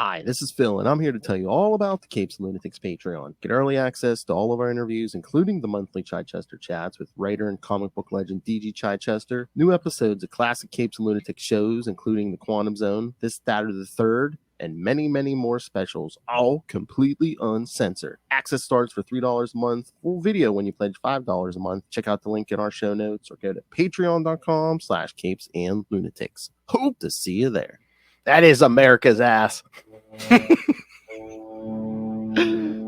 Hi, this is Phil, and I'm here to tell you all about the Capes Lunatics Patreon. Get early access to all of our interviews, including the monthly Chichester chats with writer and comic book legend DG Chichester, new episodes of classic Capes and Lunatics shows, including The Quantum Zone, This, That, or the Third, and many, many more specials, all completely uncensored. Access starts for $3 a month, full video when you pledge $5 a month. Check out the link in our show notes or go to patreon.com/Capes and Lunatics. Hope to see you there. That is America's ass. I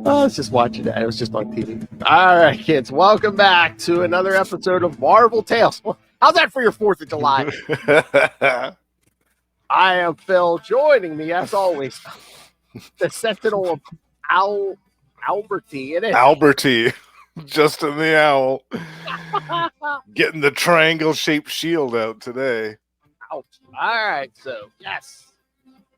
was just watching that. It was just on TV. All right, kids. Welcome back to another episode of Marvel Tales. How's that for your 4th of July? I am Phil. Joining me, as always, the Sentinel of Alberty. It is Alberty. Justin the Owl. Getting the triangle-shaped shield out today. Ouch. All right. So, yes.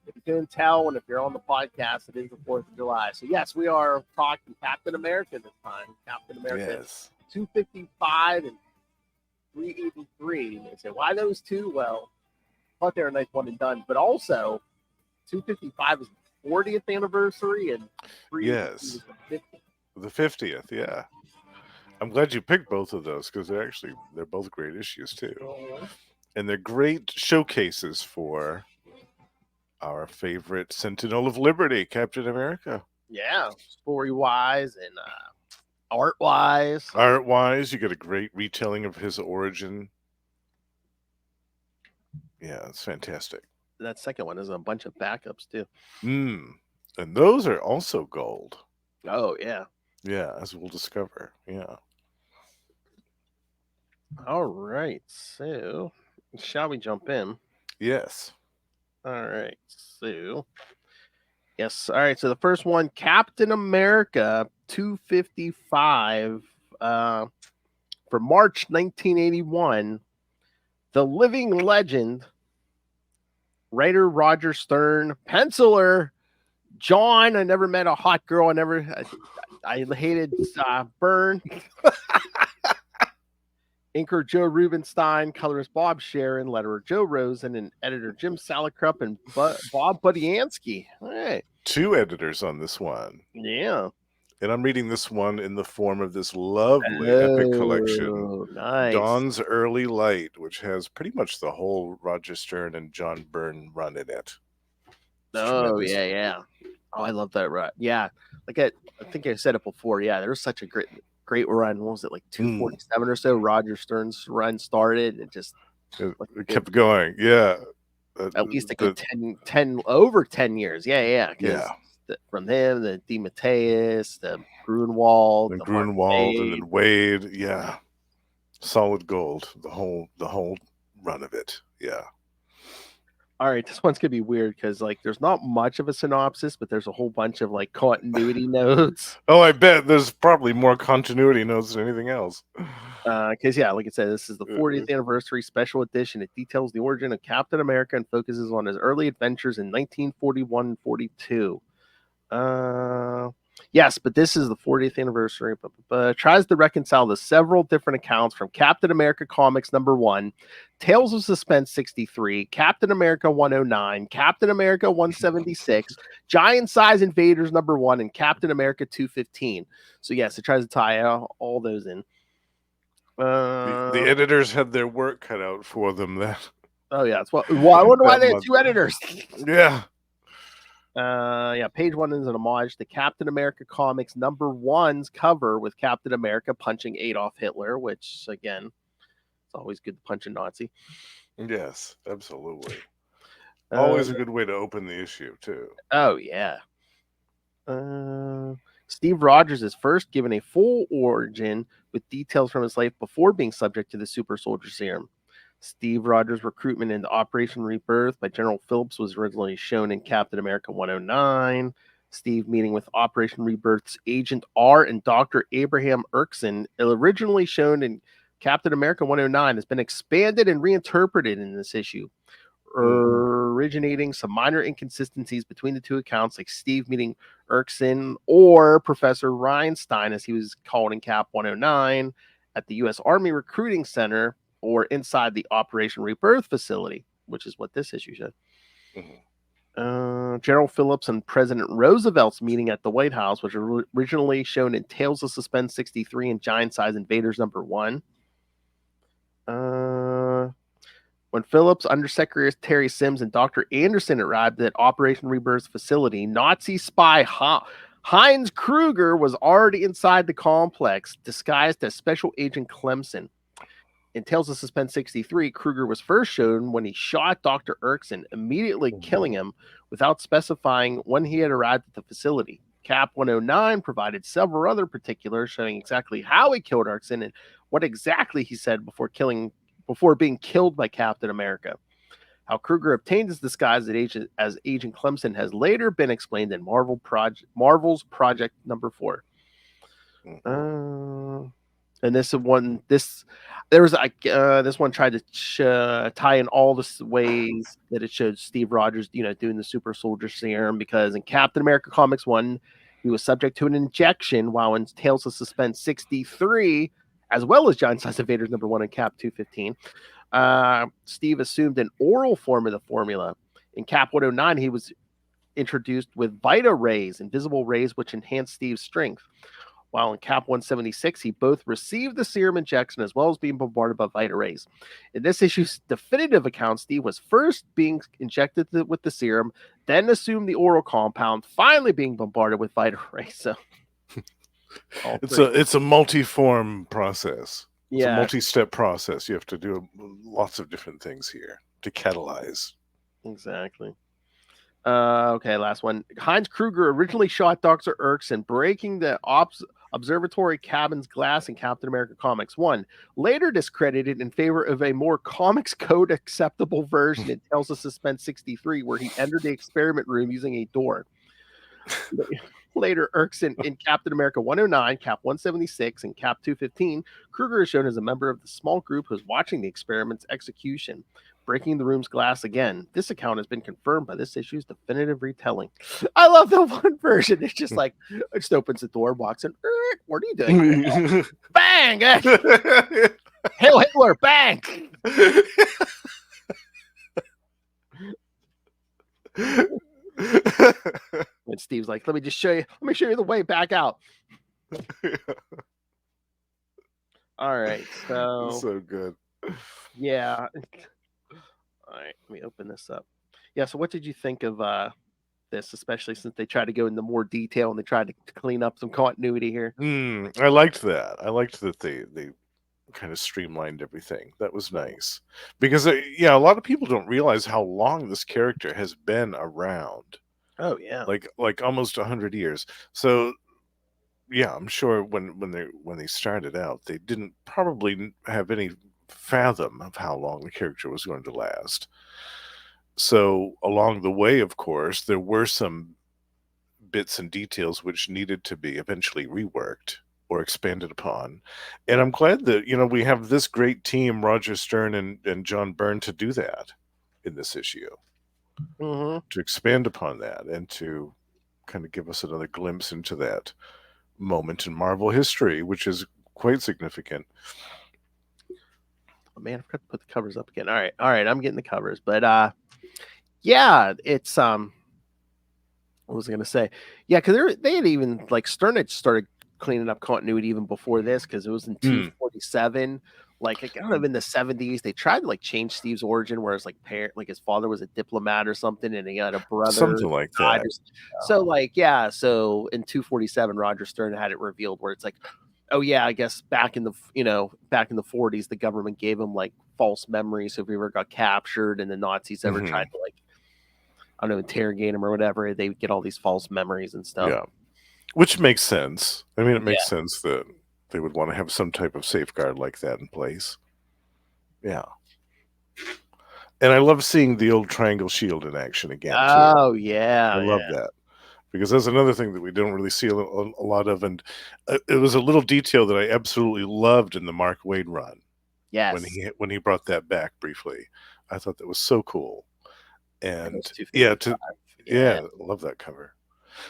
If you couldn't tell, and if you're on the podcast, it is the 4th of July. So, yes, we are talking Captain America this time. Captain America, Yes. 255 and 383. They say, why those two? Well, I thought they were a nice one and done. But also, 255 is the 40th anniversary, and 383 Yes. is the 50th. The 50th, yeah. I'm glad you picked both of those because they're both great issues too. And they're great showcases for our favorite Sentinel of Liberty, Captain America. Yeah, story-wise and art-wise. Art-wise, you get a great retelling of his origin. Yeah, it's fantastic. That second one is a bunch of backups, too. And those are also gold. Oh, yeah. Yeah, as we'll discover. Yeah. All right, so shall we jump in? Yes. All right, so yes, all right. So the first one, Captain America 255, for March 1981. The living legend, writer Roger Stern, penciler John. I never met a hot girl. I hated Byrne. Inker Joe Rubenstein, colorist Bob Sharon, letterer Joe Rosen, and editor Jim Salicrup and Bob Budiansky. All right. 2 editors on this one. Yeah. And I'm reading this one in the form of this lovely epic collection, nice. Dawn's Early Light, which has pretty much the whole Roger Stern and John Byrne run in it. Oh, yeah. Oh, I love that run. Yeah. Like I think I said it before. Yeah, there was such a great run. What was it, like 247 or so? Roger Stern's run started. It just kept going. Yeah. At least a good 10 over 10 years. Yeah. From him, the DeMatteis, the Grunwald, and then Wade. Yeah. Solid gold. The whole run of it. Yeah. All right, this one's gonna be weird because there's not much of a synopsis, but there's a whole bunch of continuity notes. Oh, I bet there's probably more continuity notes than anything else. Because like I said, this is the 40th anniversary special edition. It details the origin of Captain America and focuses on his early adventures in 1941 and 42. Yes, but this is the 40th anniversary. Tries to reconcile the several different accounts from Captain America Comics #1, Tales of Suspense 63, Captain America 109, Captain America 176, Giant Size Invaders #1, and Captain America 215. So yes, it tries to tie all those in. The editors had their work cut out for them. Oh yeah, that's what. Well, I wonder why they had 2 editors. Yeah. Page 1 is an homage to Captain America Comics #1's cover with Captain America punching Adolf Hitler, which again, it's always good to punch a Nazi. Yes, absolutely. Always a good way to open the issue too. Oh yeah. Steve Rogers is first given a full origin with details from his life before being subject to the super soldier serum. Steve Rogers' recruitment into Operation Rebirth by General Phillips was originally shown in Captain America 109. Steve meeting with Operation Rebirth's Agent R and Dr. Abraham Erkson, originally shown in Captain America 109, has been expanded and reinterpreted in this issue, originating some minor inconsistencies between the 2 accounts, like Steve meeting Erkson or Professor Reinstein, as he was called in Cap 109, at the U.S. Army Recruiting Center or inside the Operation Rebirth facility, which is what this issue said. General Phillips and President Roosevelt's meeting at the White House was originally shown in Tales of Suspense 63 and Giant Size Invaders #1. When Phillips, Undersecretary Sims, and Dr. Anderson arrived at Operation Rebirth's facility, Nazi spy Heinz Kruger was already inside the complex, disguised as Special Agent Clemson. In Tales of Suspense 63, Kruger was first shown when he shot Dr. Erkson, immediately killing him without specifying when he had arrived at the facility. Cap 109 provided several other particulars showing exactly how he killed Erkson and what exactly he said before being killed by Captain America. How Kruger obtained his disguise as Agent Clemson has later been explained in Marvel's Project #4. And this one tried to tie in all the ways that it showed Steve Rogers, doing the super soldier serum, because in Captain America Comics 1, he was subject to an injection, while in Tales of Suspense 63, as well as Giant Size Invaders #1 and Cap 215, Steve assumed an oral form of the formula. In Cap 109, he was introduced with Vita rays, invisible rays, which enhanced Steve's strength. While in Cap 176, he both received the serum injection as well as being bombarded by Vita rays. In this issue's definitive account, Steve was first being injected with the serum, then assumed the oral compound, finally being bombarded with Vita rays. So it's a multi-form process. It's a yeah, multi-step process. You have to do lots of different things here to catalyze. exactly. Okay, last one. Heinz Kruger originally shot Dr. Erkson, breaking the observatory cabin's glass in Captain America Comics 1, later discredited in favor of a more Comics Code acceptable version in Tales of Suspense 63, where he entered the experiment room using a door. Later, Erkson in Captain America 109, Cap 176, and Cap 215, Kruger is shown as a member of the small group who's watching the experiment's execution, breaking the room's glass again. This account has been confirmed by this issue's definitive retelling. I love the one version. It's just like, it just opens the door, walks in. What are you doing? Bang! Hail Hitler! Bang! And Steve's like, let me show you the way back out. All right, so good. Yeah. All right, let me open this up. Yeah, so what did you think of this, especially since they tried to go into more detail and they tried to clean up some continuity here? I liked that. I liked that they kind of streamlined everything. That was nice. Because a lot of people don't realize how long this character has been around. Oh yeah. Like almost 100 years. So yeah, I'm sure when they started out, they didn't probably have any fathom of how long the character was going to last. So along the way, of course, there were some bits and details which needed to be eventually reworked or expanded upon. And I'm glad that, we have this great team, Roger Stern and John Byrne, to do that in this issue. Mm-hmm. To expand upon that and to kind of give us another glimpse into that moment in Marvel history, which is quite significant. Oh, man, I forgot to put the covers up again. All right, I'm getting the covers, but yeah, it's what was I gonna say? Yeah, because they had even Stern had started cleaning up continuity even before this, because it was in 247. Like kind of in the 70s, they tried to change Steve's origin, whereas his father was a diplomat or something, and he had a brother, something like that. So so in 247, Roger Stern had it revealed where it's like, oh yeah, I guess back in the 40s, the government gave him false memories. So if he ever got captured and the Nazis ever tried to I don't know, interrogate him or whatever, they would get all these false memories and stuff. Yeah, which makes sense. I mean, it makes sense that they would want to have some type of safeguard like that in place. Yeah. And I love seeing the old triangle shield in action again, too. Oh, yeah. I love that. Because that's another thing that we don't really see a lot of. And it was a little detail that I absolutely loved in the Mark Waid run. Yes. When he brought that back briefly. I thought that was so cool. And I love that cover.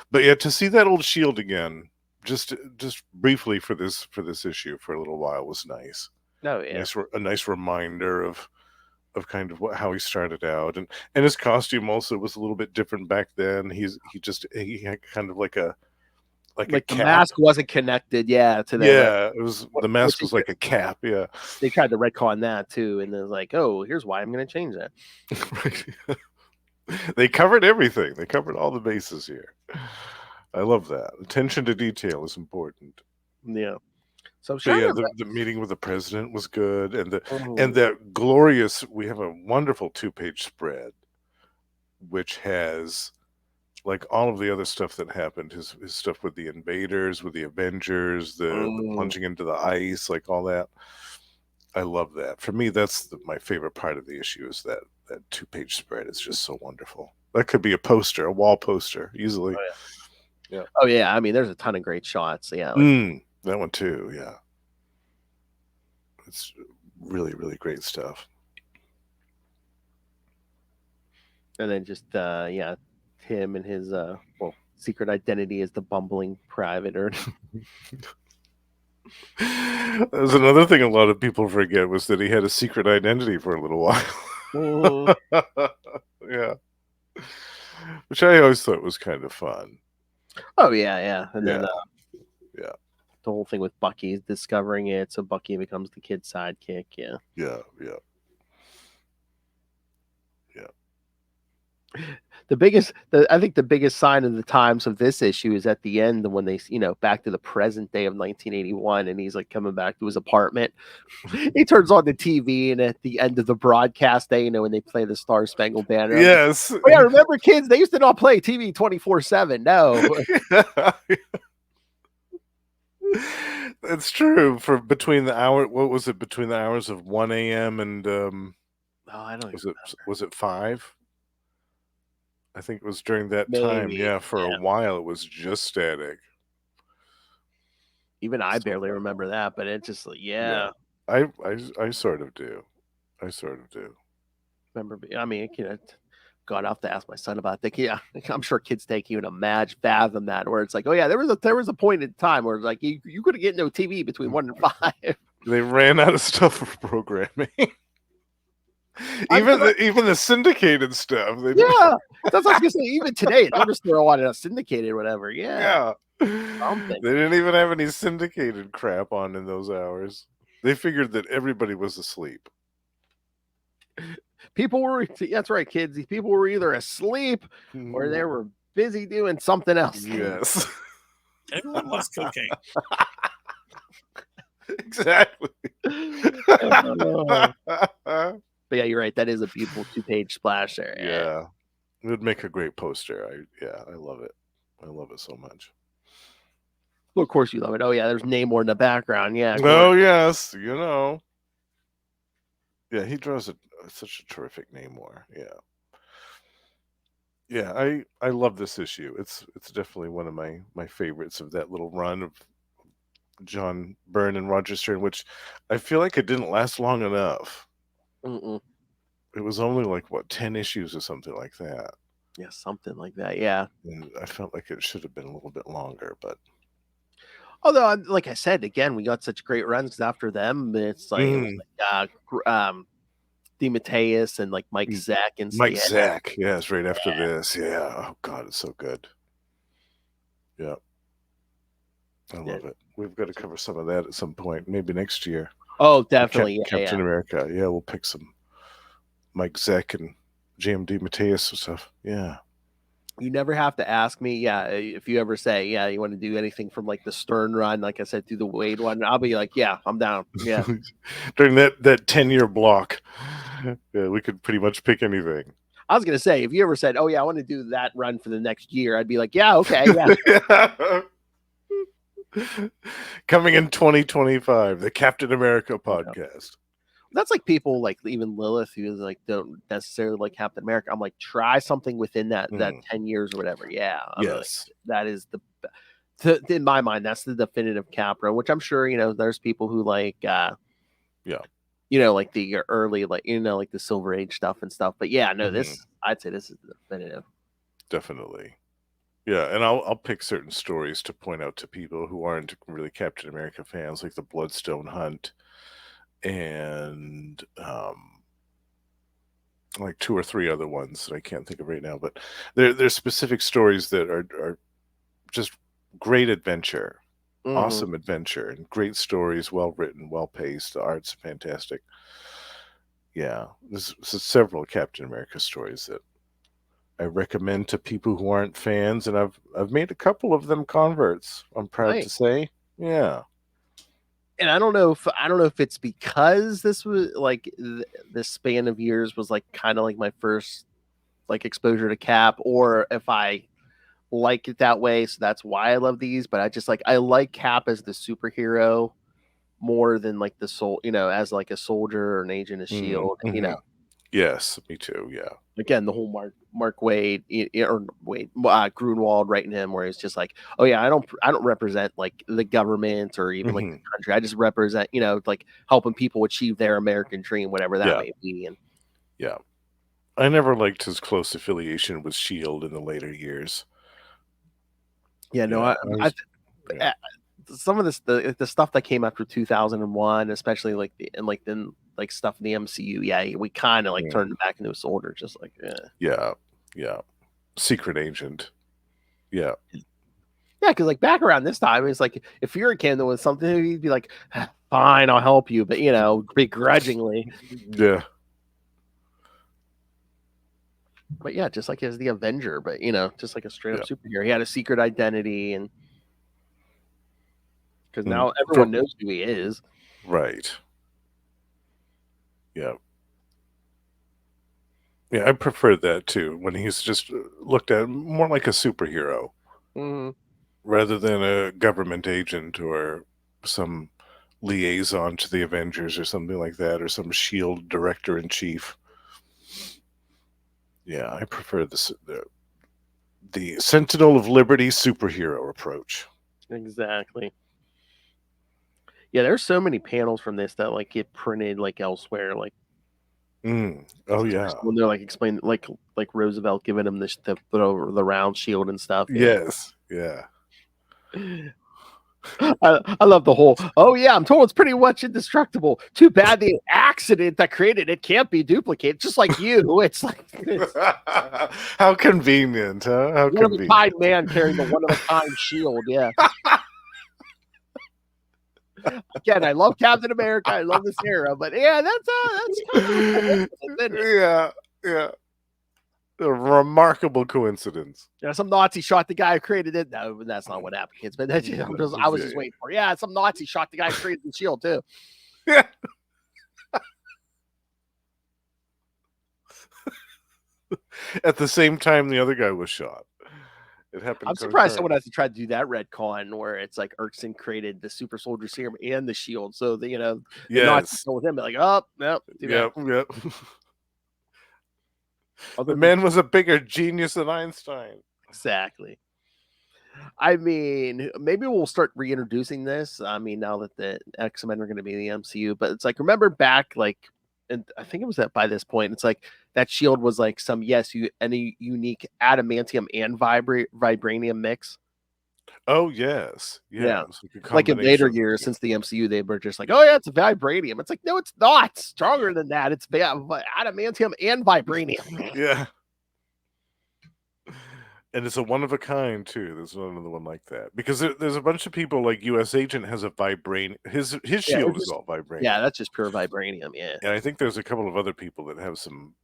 But yeah, to see that old shield again, just briefly for this issue for a little while was nice. Oh yeah, a nice reminder of of kind of how he started out, and his costume also was a little bit different back then. He had kind of like a Like the cap. mask wasn't connected, yeah, to the Yeah, it was the which mask was like a cap. Yeah, they tried to retcon that too, and then like, oh, here's why I'm going to change that. right. They covered everything. They covered all the bases here. I love that. Attention to detail is important. Yeah. So I'm But trying yeah, to. the meeting with the president was good, and Mhm. that glorious. We have a wonderful 2-page spread, which has like all of the other stuff that happened. His stuff with the invaders, with the Avengers, the Mm. plunging into the ice, like all that. I love that. For me, that's my favorite part of the issue is that 2-page spread is just so wonderful. That could be a poster, a wall poster, easily. Yeah. Oh yeah, I mean, there's a ton of great shots. Yeah, like That one too. Yeah. It's really, really great stuff. and then just yeah, him and his well, secret identity as the bumbling private or There's another thing a lot of people forget was that he had a secret identity for a little Mhm. while. Yeah. Which I always thought was kind of fun. Oh yeah, yeah. And then Yeah. Yeah. the whole thing with Bucky discovering it, so Bucky becomes the kid's sidekick. Yeah. Yeah. Yeah. Yeah. I think the biggest sign of the times of this issue is at the end when they, back to the present day of 1981, and he's like coming back to his apartment. He turns on the TV, and at the end of the broadcast day, when they play the Star Spangled Banner, I'm like, Yes. oh yeah, remember kids? They used to not play TV 24/7. No, That's true. For between the hour, what was it? Between the hours of 1 a.m. and oh, I don't even was it 5? I think it was during that time. maybe. Yeah, for a Yeah, while it was just static. even I So barely fun. remember that, but it's just like, Yeah, yeah. I sort of do. I sort of do. Remember, I mean, God, I have to ask my son about that. Yeah, I'm sure kids take you and imagine fathom that, where it's like, oh yeah, there was a point in time where it's like you couldn't get no TV between 1 and 5. They ran out of stuff for programming. I'm even gonna, the syndicated stuff. They didn't. yeah, that's what I was gonna say. Even today, they'll just throw on a syndicated whatever. Yeah, Yeah. something. They didn't even have any syndicated crap on in those hours. They figured that everybody was asleep. People were. That's right, kids. These people were either asleep or they were busy doing something else. Yes. Everyone loves cocaine. Exactly. Oh. But yeah, you're right. That is a beautiful 2-page splash there. Yeah. It would make a great poster. I love it. I love it so much. Well, of course you love it. Oh yeah, there's Namor in the background. Yeah. Oh yes, Yeah, he draws such a terrific Namor. Yeah. Yeah, I love this issue. It's definitely one of my favorites of that little run of John Byrne and Roger Stern, which I feel like it didn't last long enough. Mm-mm. It was only like what 10 issues or something like that. Yeah, something like that. Yeah. And I felt like it should have been a little bit longer, but Although, like I said, again, we got such great runs after them. It was like DeMatteis and like Mike Zeck and so, Mike yeah. Zack, yeah, it's right after this. Yeah. Oh God, it's so good. Yeah. I love it. We've got to cover some of that at some point, maybe next year. Oh, definitely. Captain America. Yeah, we'll pick some Mike Zeck and JMD Mateus and stuff. Yeah. You never have to ask me. Yeah. If you ever say, yeah, you want to do anything from like the Stern run, like I said, through the Wade one, I'll be like, yeah, I'm down. Yeah. During that 10-year block, yeah, we could pretty much pick anything. I was going to say, if you ever said, oh, yeah, I want to do that run for the next year, I'd be like, yeah, okay. Yeah. Coming in 2025, the Captain America podcast. That's like people like even Lilith who is like don't necessarily like Captain America. I'm like, try something within that 10 years or whatever. Yeah. Yes. Like, that is in my mind, that's the definitive Capra, which I'm sure, there's people who like yeah. Like the early, like like the Silver Age stuff and stuff. But yeah, no, I'd say this is the definitive. Definitely. Yeah, and I'll pick certain stories to point out to people who aren't really Captain America fans, like the Bloodstone Hunt and like 2 or 3 other ones that I can't think of right now, but there's specific stories that are just great adventure, Hmm. awesome adventure, and great stories, well written, well paced. The art's fantastic. Yeah, there's several Captain America stories that I recommend to people who aren't fans, and I've made a couple of them converts. I'm proud Nice. to say. Yeah. And I don't know if it's because this was like this span of years was like kind of like my first like exposure to Cap, or if I like it that way, so that's why I love these. But I just like I like Cap as the superhero more than like the soul, as like a soldier or an agent of Shield. Mm-hmm. Yes, me too. Yeah. Again, the whole Mark Wade or Wade Grunwald writing him, where it's just like, oh yeah, I don't represent like the government or even like the Mm-hmm. country. I just represent like helping people achieve their American dream, whatever that Yeah. may be. And Yeah. I never liked his close affiliation with Shield in the later years. yeah, no, Yeah. Yeah. some of this the stuff that came after 2001, especially like then like stuff in the MCU, yeah, we kind of like turned it back into a soldier, just like Yeah. Yeah. Secret agent. Yeah. yeah, because like back around this time, it's like if Fury was something, he'd be like, fine, I'll help you, but begrudgingly. Yeah. But yeah, just like as the Avenger, but just like a straight up Yeah. superhero. He had a secret identity, and because now Mm. everyone knows who he is. Right. Yeah. Yeah, I prefer that too, when he's just looked at more like a superhero Mhm. rather than a government agent or some liaison to the Avengers or something like that, or some Shield director in chief. Yeah, I prefer the Sentinel of Liberty superhero approach. Exactly. Yeah, there's so many panels from this that like get printed like elsewhere, like Oh yeah. when they're like explaining like Roosevelt giving him the round shield and stuff. Yes. Yeah. I love the whole. Oh yeah, I'm told it's pretty much indestructible. Too bad the accident that created it can't be duplicated. Just like you, it's like How convenient, huh? How one of a convenient. kind man carrying the one of a kind shield. Yeah. Again, I love Captain America. I love this era, but yeah, that's kind of isn't it? Yeah. Yeah. A remarkable coincidence. Yeah, some Nazi shot the guy who created it. No, that's not what happened, kids. But that's I was just waiting for. Yeah, some Nazi shot the guy who created the shield too. Yeah. At the same time, the other guy was shot. It happened. I'm surprised someone has to try to do that retcon where it's like Erskine created the super soldier serum and the shield. So the the Nazis go with him, like, oh no, yep. Other The man was a bigger genius than Einstein. Exactly. I mean, maybe we'll start reintroducing this. I mean, now that the X-Men are going to be in the MCU, but it's like remember back like, and I think it was that by this point, it's like that shield was like some any unique adamantium and vibranium mix. Oh yes, Yeah. It's Like in later years since the MCU, they were just like, oh yeah, it's a vibranium. It's like, no, it's not. It's stronger than that. It's adamantium and vibranium. Yeah. And it's a one of a kind too. There's not another one like that because there's a bunch of people like U.S. Agent has a vibranium. His shield is all vibranium. Yeah, that's just pure vibranium. Yeah, and I think there's a couple of other people that have some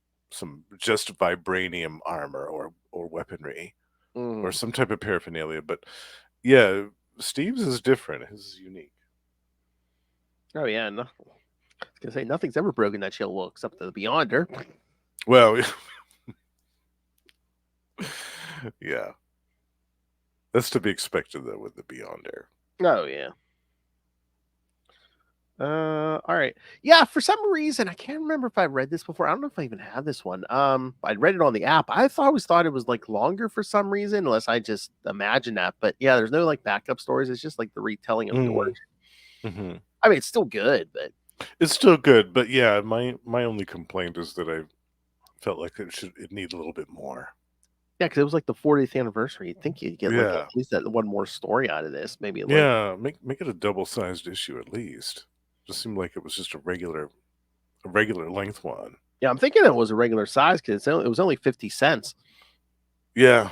just vibranium armor or weaponry or some type of paraphernalia. But yeah, Steve's is different. His is unique. Oh yeah, no. I was gonna say nothing's ever broken that shield, well, except the Beyonder. Well. Yeah. That's to be expected though with the Beyonder. Oh yeah. All right. Yeah, for some reason I can't remember if I read this before. I don't know if I even have this one. I read it on the app. I always thought it was like longer for some reason, unless I just imagined that. But yeah, there's no like backup stories. It's just like the retelling of the origin. Mm-hmm. I mean, it's still good, but it's still good. But yeah, my only complaint is that I felt like it needed a little bit more. Yeah, because it was like the 40th anniversary. You'd think you'd get like at least that one more story out of this. Maybe make it a double-sized issue at least. Just seemed like it was just a regular length one. Yeah, I'm thinking it was a regular size because it was only 50 cents. Yeah.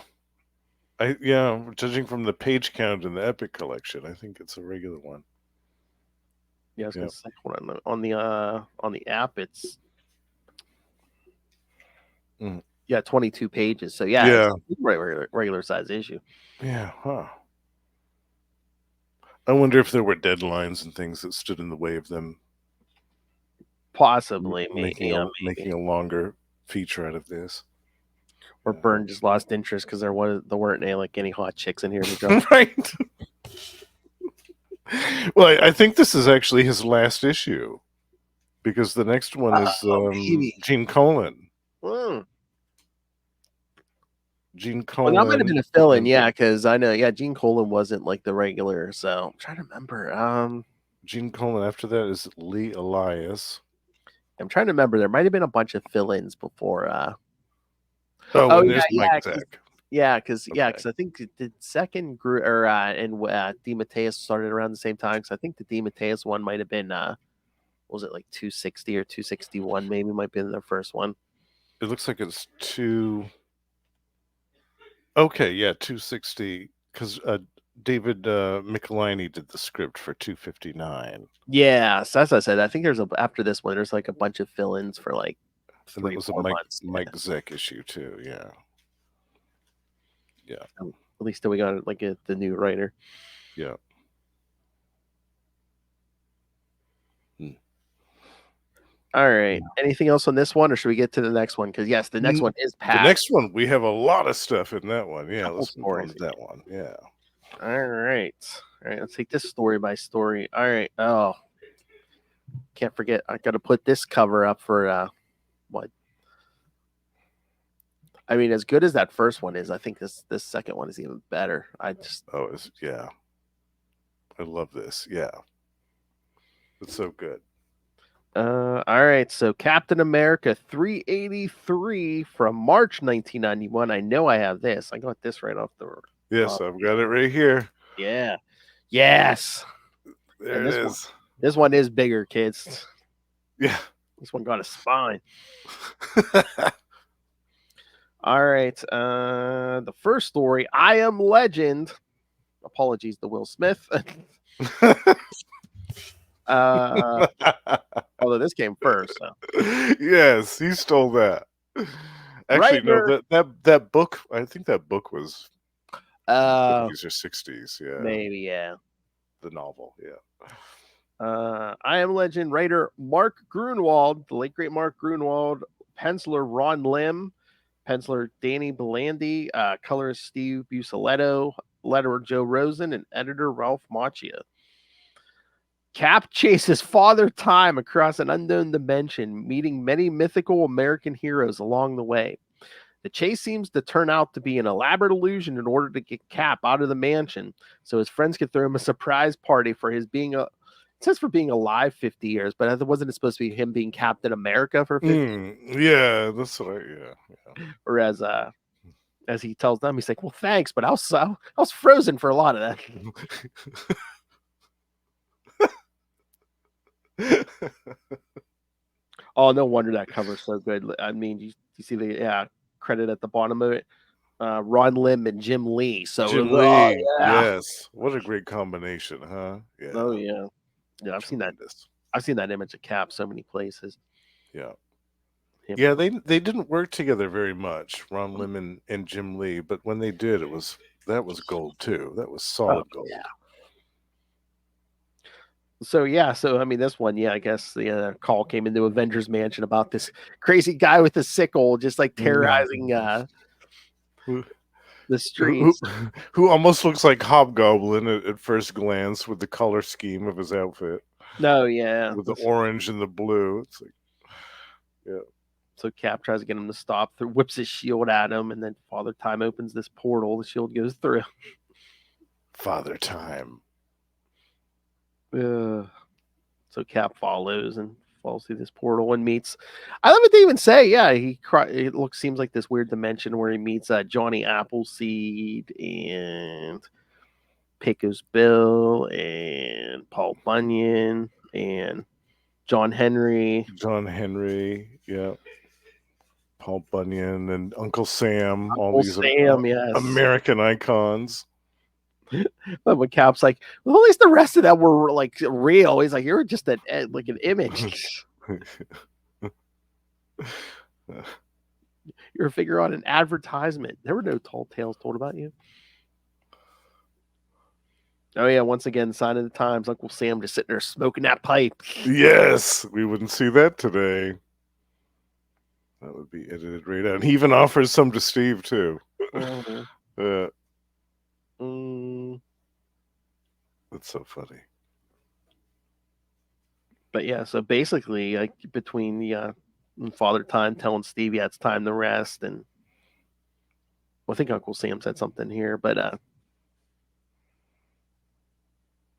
Judging from the page count in the Epic collection, I think it's a regular one. Yeah, I was gonna say on the app it's 22 pages. So yeah, it's a regular size issue. Yeah, huh. I wonder if there were deadlines and things that stood in the way of them Possibly making a longer feature out of this. Or Byrne just lost interest because there weren't any hot chicks in here to jump. Right. Well, I think this is actually his last issue because the next one is Gene Colan. Gene Colan. Well, that might have been a fill-in, because I know, Gene Colan wasn't like the regular. So I'm trying to remember. Gene Colan. After that is Lee Elias. I'm trying to remember. There might have been a bunch of fill-ins before. There's Mike Zeck. Because I think the second group and DeMatteis started around the same time. Because I think the DeMatteis one might have been was it like 260 or 261? Maybe might be their first one. It looks like it's 260 because David Michelini did the script for 259. Yeah, so as I said, I think after this one, there's like a bunch of fill-ins for like 3 or 4 months. Mike Zeck issue too. Yeah. At least we got like the new writer. Yeah. All right. Anything else on this one, or should we get to the next one? Because yes, the next one is packed. The next one, we have a lot of stuff in that one. Yeah, let's move on to that one. Yeah. All right. Let's take this story by story. All right. Oh, can't forget. I got to put this cover up for what? I mean, as good as that first one is, I think this second one is even better. I love this. Yeah, it's so good. All right, so Captain America 383 from March 1991. I know I have this. I got this right off the. Yes, I've got it right here. Yeah. Yes. There it is. This one is bigger, kids. Yeah. This one got a spine. All right. The first story, I Am Legend. Apologies to Will Smith. Although this came first. So. Yes, he stole that. Actually, no, that book, I think that book was 50s or 60s. Yeah. Maybe, yeah. The novel, yeah. I Am Legend writer Mark Grunwald, the late great Mark Grunwald, penciler Ron Lim, penciler Danny Belandi, colorist Steve Busaletto, letterer Joe Rosen, and editor Ralph Macchia. Cap chases Father Time across an unknown dimension, meeting many mythical American heroes along the way. The chase seems to turn out to be an elaborate illusion in order to get Cap out of the mansion, so his friends could throw him a surprise party for his being it says for being alive 50 years, but it wasn't supposed to be him being Captain America for 50 Yeah, that's what Or as he tells them, he's like, well, thanks, but I was frozen for a lot of that. Oh, no wonder that cover's so good. I mean, you see the credit at the bottom of it. Ron Lim and Jim Lee. So Jim Lee, yes. What a great combination, huh? Yeah. Oh yeah. Yeah, I've seen that. I've seen that image of Cap so many places. Yeah. Yeah, they didn't work together very much, Ron Lim and Jim Lee, but when they did, that was gold too. That was solid gold. Yeah. So I mean, this one, I guess the call came into Avengers Mansion about this crazy guy with a sickle, just like terrorizing the streets. Who almost looks like Hobgoblin at first glance with the color scheme of his outfit. No, yeah, with the orange and the blue. It's like, yeah. So Cap tries to get him to stop, whips his shield at him, and then Father Time opens this portal. The shield goes through. Father Time. So Cap follows and falls through this portal and meets. I love what they even say. Yeah, it seems like this weird dimension where he meets Johnny Appleseed and Pecos Bill and Paul Bunyan and John Henry. John Henry, yeah. Paul Bunyan and Uncle Sam, all Uncle these Sam, yes. American icons. But when Cap's like, well, at least the rest of them were like real. He's like, you're just an image. You're a figure on an advertisement. There were no tall tales told about you. Oh yeah, once again, sign of the times. Uncle Sam just sitting there smoking that pipe. Yes, we wouldn't see that today. That would be edited right out. And he even offers some to Steve too. That's so funny. But yeah, so basically, like between the Father Time telling Steve, yeah, it's time to rest, and well, I think Uncle Sam said something here, but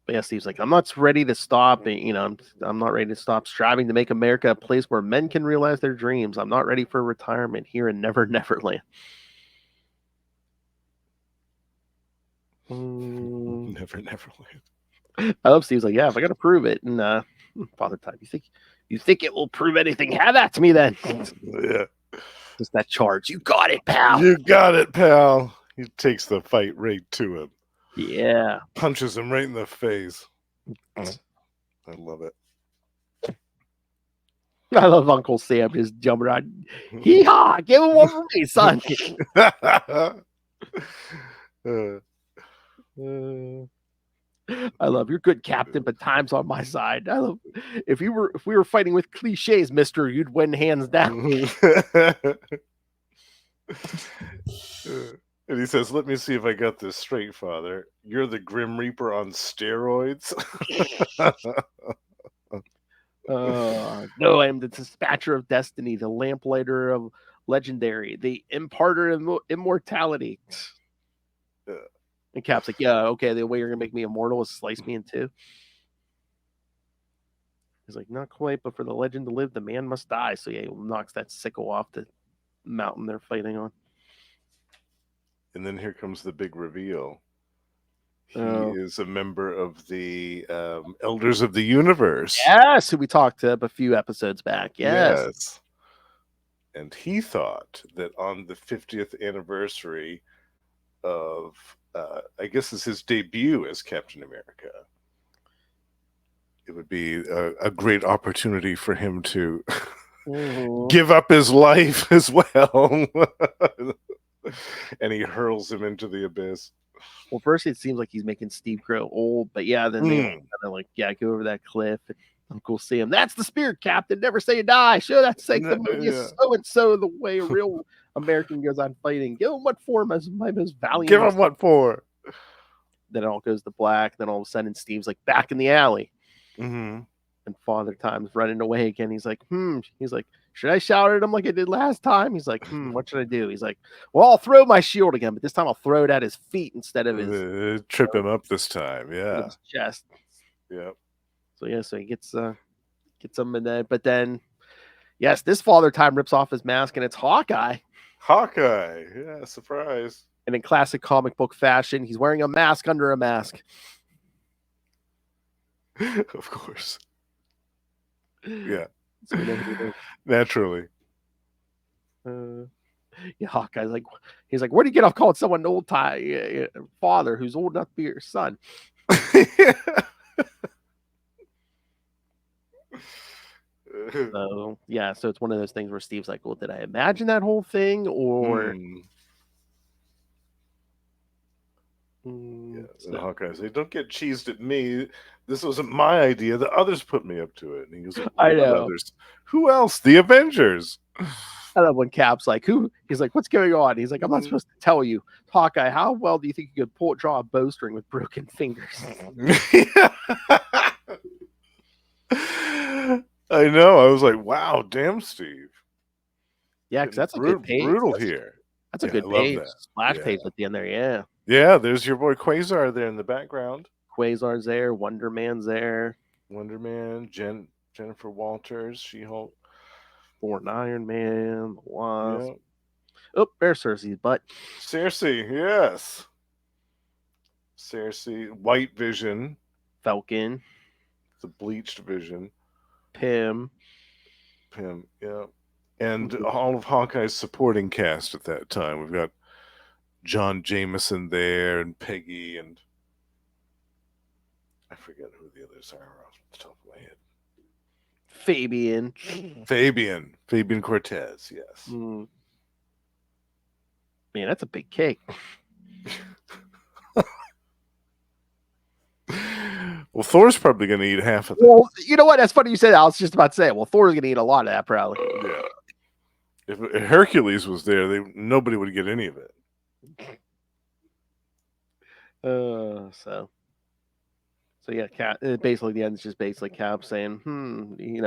yeah, Steve's like, I'm not ready to stop. I'm not ready to stop striving to make America a place where men can realize their dreams. I'm not ready for retirement here in Never Neverland. Never Neverland. I love Steve's like, yeah, if I got to prove it, and Father Time, you think it will prove anything? Have that to me then. Yeah, just that charge. You got it, pal. You got it, pal. He takes the fight right to him. Yeah. Punches him right in the face. I love it. I love Uncle Sam just jumping around. Hee-haw! Give him one for me, son. I love you're good, Captain, but time's on my side. I love if we were fighting with cliches, Mister, you'd win hands down. And he says, "Let me see if I got this straight, Father. You're the Grim Reaper on steroids." No, I am the dispatcher of destiny, the lamplighter of legendary, the imparter of immortality. And Cap's like, yeah, okay, the way you're gonna make me immortal is slice me in two. He's like, not quite, but for the legend to live, the man must die. So yeah, he knocks that sickle off the mountain they're fighting on. And then here comes the big reveal. He is a member of the Elders of the Universe. Yes, who we talked to a few episodes back. Yes. And he thought that on the 50th anniversary of, I guess it's his debut as Captain America, it would be a great opportunity for him to give up his life as well. And he hurls him into the abyss. Well, first it seems like he's making Steve grow old, but yeah, then they kind of like, yeah, go over that cliff. And Uncle Sam, that's the spirit, Captain. Never say die. Show that sanctimonious so and so the way a real American goes on fighting. Give him what for, my most valiant. Give him what for. Then it all goes to black. Then all of a sudden, Steve's like back in the alley, and Father Time's running away again. He's like, He's like, should I shout at him like I did last time? He's like, what should I do? He's like, well, I'll throw my shield again, but this time I'll throw it at his feet instead of his trip him up this time. Yeah, his chest. Yeah. So yeah, so he gets him in there, but then yes, this Father Time rips off his mask and it's Hawkeye. Yeah, surprise. And in classic comic book fashion, he's wearing a mask under a mask. Of course. Yeah. So naturally. Yeah, Hawkeye's like, he's like, where do you get off calling someone an old time father who's old enough to be your son? So yeah, so it's one of those things where Steve's like, well, did I imagine that whole thing, or yeah, so Hawkeye said, don't get cheesed at me. This wasn't my idea. The others put me up to it. And he goes, I know. Others? Who else? The Avengers. I love when Cap's like, who? He's like, what's going on? He's like, I'm not supposed to tell you. Hawkeye, how well do you think you could draw a bowstring with broken fingers? I know. I was like, wow, damn, Steve. Yeah, because that's a good page. Brutal here. That's a good page. Splash page at the end there, yeah. Yeah, there's your boy Quasar there in the background. Quasar's there. Wonder Man's there. Wonder Man, Jennifer Walters, She-Hulk. Born Iron Man, the Wasp. Yeah. Oh, there's Cersei's butt. Cersei, yes. Cersei, White Vision. Falcon. The bleached Vision. Pym, yeah. and all of Hawkeye's supporting cast at that time. We've got John Jameson there, and Peggy, and I forget who the others are off the top of my head. Fabian. Fabian Cortez, yes. Man, that's a big cake. Well, Thor's probably going to eat half of that. Well, you know what? That's funny you said that. I was just about to say, well, Thor's going to eat a lot of that, probably. Yeah. If Hercules was there, nobody would get any of it. So yeah, Cap. Basically, the end is just basically Cap saying,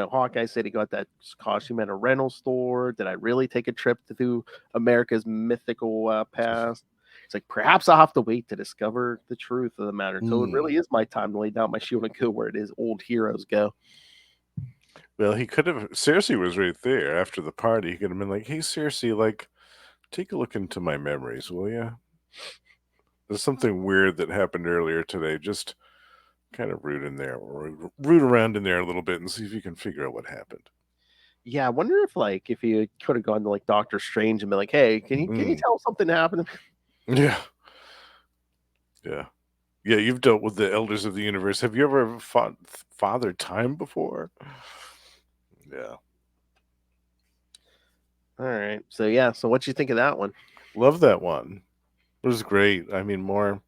Hawkeye said he got that costume at a rental store. Did I really take a trip through America's mythical past? It's like, perhaps I'll have to wait to discover the truth of the matter. So it really is my time to lay down my shield and go where it is old heroes go. Well, he could have. Cersei was right there after the party. He could have been like, "Hey, Cersei, like, take a look into my memories, will you? There's something weird that happened earlier today. Just kind of root around in there a little bit and see if you can figure out what happened." Yeah, I wonder if you could have gone to like Doctor Strange and been like, "Hey, can you tell something happened?" Yeah. You've dealt with the elders of the universe. Have you ever fought Father Time before? Yeah. All right. So what you think of that one? Love that one. It was great. I mean, more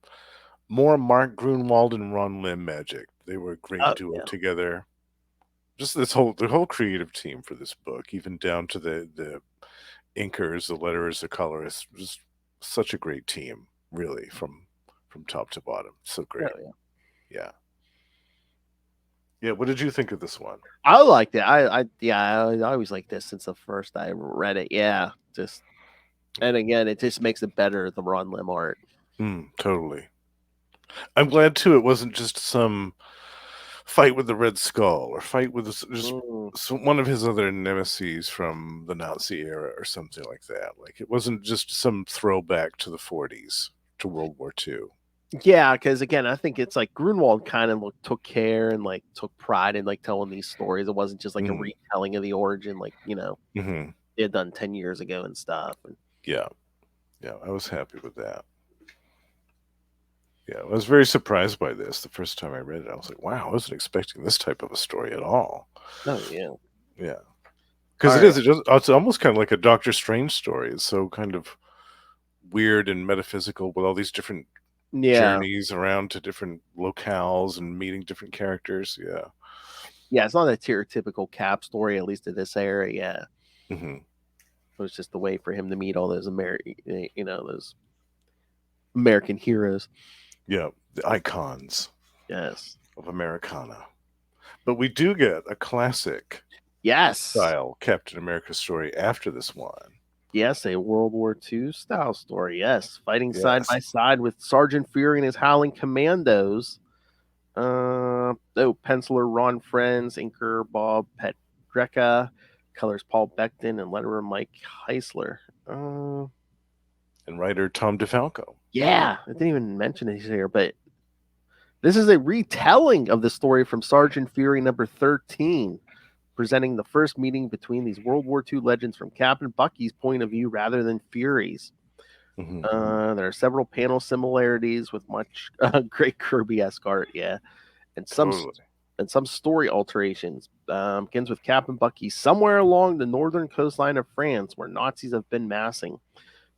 Mark Grunwald and Ron Lim magic. They were a great duo together. Just the whole creative team for this book, even down to the inkers, the letterers, the colorists, just such a great team, really, from top to bottom. So great. Oh, yeah. What did you think of this one? I liked it. I always liked this since the first I read it. Yeah, and again, it just makes it better, the Ron Lim art. Totally. I'm glad too it wasn't just some fight with the Red Skull or fight with one of his other nemesis from the Nazi era or something like that. Like, it wasn't just some throwback to the 40s, to World War II. Yeah, because again, I think it's like Grunwald kind of took care and like took pride in like telling these stories. It wasn't just like a retelling of the origin, like they had done 10 years ago and stuff. And yeah, I was happy with that. Yeah, I was very surprised by this the first time I read it. I was like, wow, I wasn't expecting this type of a story at all. Oh, yeah. Yeah. Because it's almost kind of like a Doctor Strange story. It's so kind of weird and metaphysical with all these different journeys around to different locales and meeting different characters. Yeah. Yeah, it's not a stereotypical Cap story, at least in this era. Yeah. Mm-hmm. It was just a way for him to meet all those those American heroes. Yeah, the icons. Yes. Of Americana. But we do get a classic style Captain America story after this one. Yes, a World War II style story. Yes, fighting side by side with Sergeant Fury and his Howling Commandos. Penciler Ron Friends, inker Bob Petreka, colors Paul Beckton, and letterer Mike Heisler. And writer Tom DeFalco. Yeah, I didn't even mention it here, but this is a retelling of the story from Sergeant Fury number 13, presenting the first meeting between these World War II legends from Captain Bucky's point of view rather than Fury's. There are several panel similarities with much great Kirby-esque art, and some story alterations. Begins with Captain Bucky somewhere along the northern coastline of France, where Nazis have been massing.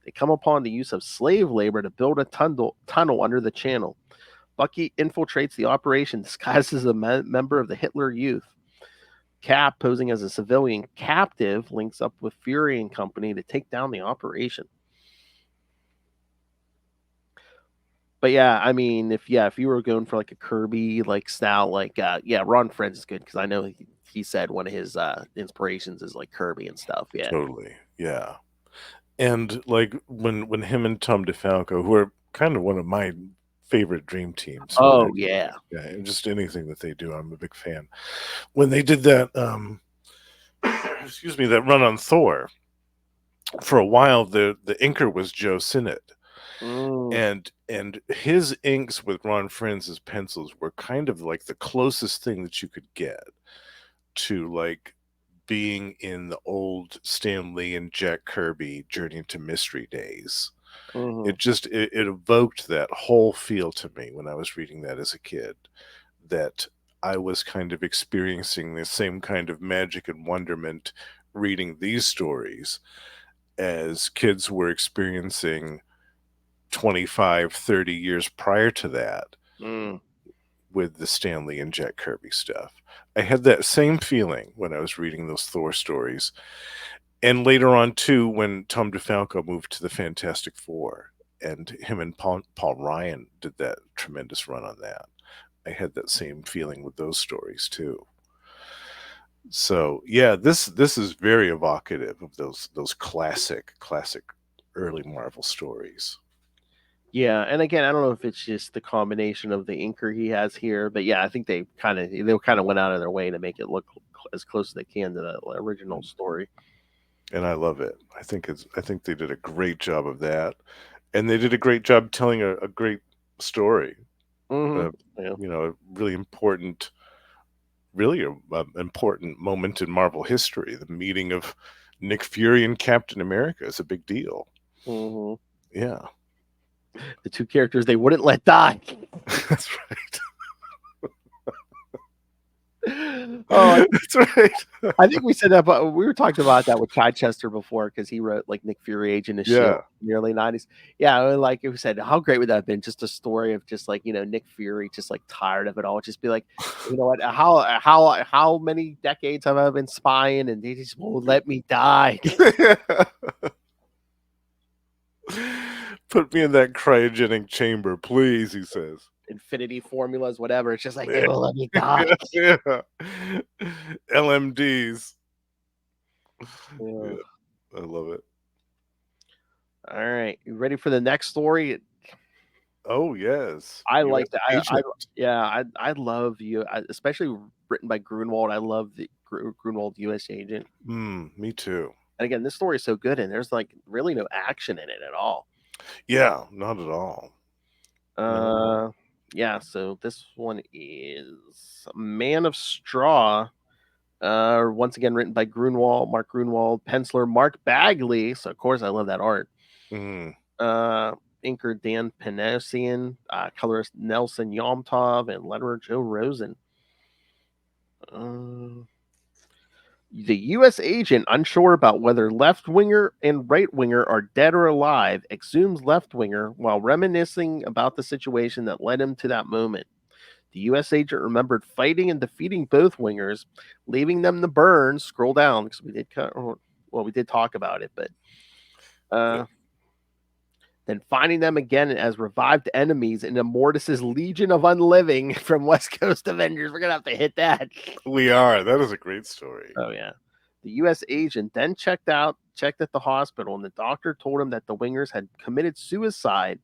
They come upon the use of slave labor to build a tunnel under the channel. Bucky infiltrates the operation disguised as a member of the Hitler Youth. Cap, posing as a civilian captive, links up with Fury and company to take down the operation. But yeah, I mean, if you were going for like a Kirby like style, like Ron Friends is good because I know he said one of his inspirations is like Kirby and stuff. Yeah, totally. Yeah, and like when him and Tom DeFalco, who are kind of one of my favorite dream teams. Oh yeah, and just anything that they do, I'm a big fan. When they did that, excuse me, that run on Thor, for a while the inker was Joe Sinnott. And his inks with Ron Friends' pencils were kind of like the closest thing that you could get to like being in the old Stan Lee and Jack Kirby Journey into Mystery days. Mhm. It evoked that whole feel to me when I was reading that as a kid, that I was kind of experiencing the same kind of magic and wonderment reading these stories as kids were experiencing 25, 30 years prior to that Mm. with the Stanley and Jack Kirby stuff. I had that same feeling when I was reading those Thor stories. And later on, too, when Tom DeFalco moved to the Fantastic Four, and him and Paul Ryan did that tremendous run on that. I had that same feeling with those stories, too. So yeah, this is very evocative of those classic early Marvel stories. Yeah, and again, I don't know if it's just the combination of the inker he has here, but yeah, I think they kind of went out of their way to make it look as close as they can to the original story. And I love it. I think they did a great job of that, and they did a great job telling a great story. Hmm. Uh, Yeah. a really important, really important moment in Marvel history. The meeting of Nick Fury and Captain America is a big deal. Hmm. Yeah, The two characters they wouldn't let die. that's right. Oh, That's right. I think we said that, but we were talking about that with Chichester before because he wrote like Nick Fury, Agent of Shield Yeah. in the early '90s. Yeah, like we said, how great would that have been? Just a story of just like Nick Fury, just like tired of it all, just be like, you know what? How many decades have I been spying, and they just won't let me die? Put me in that cryogenic chamber, please, he says. Infinity formulas, whatever. It's just like they won't let me die. Yeah. LMDs. Yeah. Yeah, I love it. All right, you ready for the next story? Oh, yes. I US like that. agent. Yeah, I love you, especially written by Grunwald. I love the Grunwald U.S. agent. Me too. And again, this story is so good, and there's like really no action in it at all. Yeah, not at all. Not at all. Uh, yeah. So this one is Man of Straw. Once again written by Mark Grunwald, penciler Mark Bagley. So of course I love that art. Mm, Uh, inker Dan Panosian, colorist Nelson Yomtov, and letterer Joe Rosen. Uh, the U.S. agent, unsure about whether left winger and right winger are dead or alive, exhumes left winger while reminiscing about the situation that led him to that moment. The U.S. agent remembered fighting and defeating both wingers, leaving them to burn. Scroll down because we did talk about it, but yeah. uh, then finding them again as revived enemies in Immortus's Legion of Unliving from West Coast Avengers. We're gonna have to hit that. We are. That is a great story. Oh yeah. The U.S. agent then checked at the hospital, and the doctor told him that the wingers had committed suicide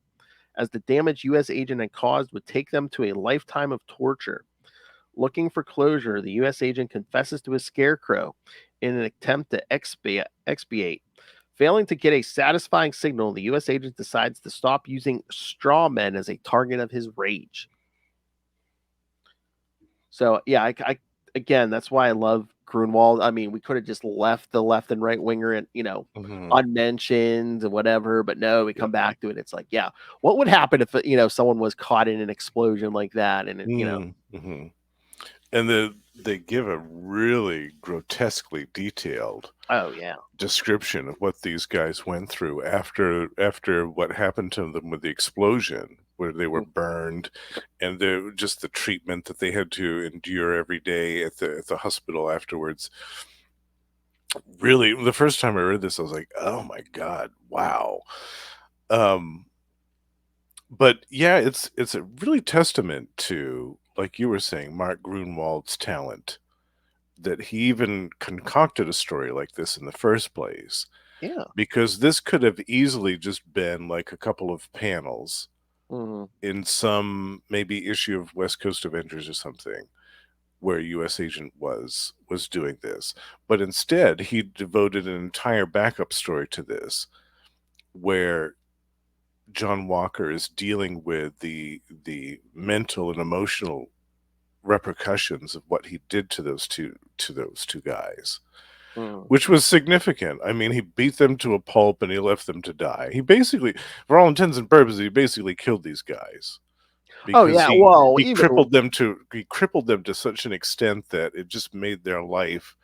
as the damage U.S. agent had caused would take them to a lifetime of torture. Looking for closure, the U.S. agent confesses to a scarecrow in an attempt to expiate. Failing to get a satisfying signal, the U.S. agent decides to stop using straw men as a target of his rage. So, yeah, again, that's why I love Grunwald. I mean, we could have just left the left and right winger and, Hmm. unmentioned and whatever, but no, we Yeah. come back to it. It's like, yeah, what would happen if, someone was caught in an explosion like that? And, Mm-hmm. And they give a really grotesquely detailed oh, yeah. description of what these guys went through after what happened to them with the explosion, where they were burned, and just the treatment that they had to endure every day at the hospital afterwards. Really, the first time I read this, I was like, "Oh my God, wow!" Um, but yeah, it's a really testament to, like you were saying, Mark Grunwald's talent, that he even concocted a story like this in the first place, Yeah. because this could have easily just been like a couple of panels Mhm. in some maybe issue of West Coast Avengers or something where US agent was doing this. But instead, he devoted an entire backup story to this, where John Walker is dealing with the mental and emotional repercussions of what he did to those two guys. which was significant. I mean, he beat them to a pulp and he left them to die. He basically, for all intents and purposes, he basically killed these guys Oh because yeah, well, he even crippled them to such an extent that it just made their life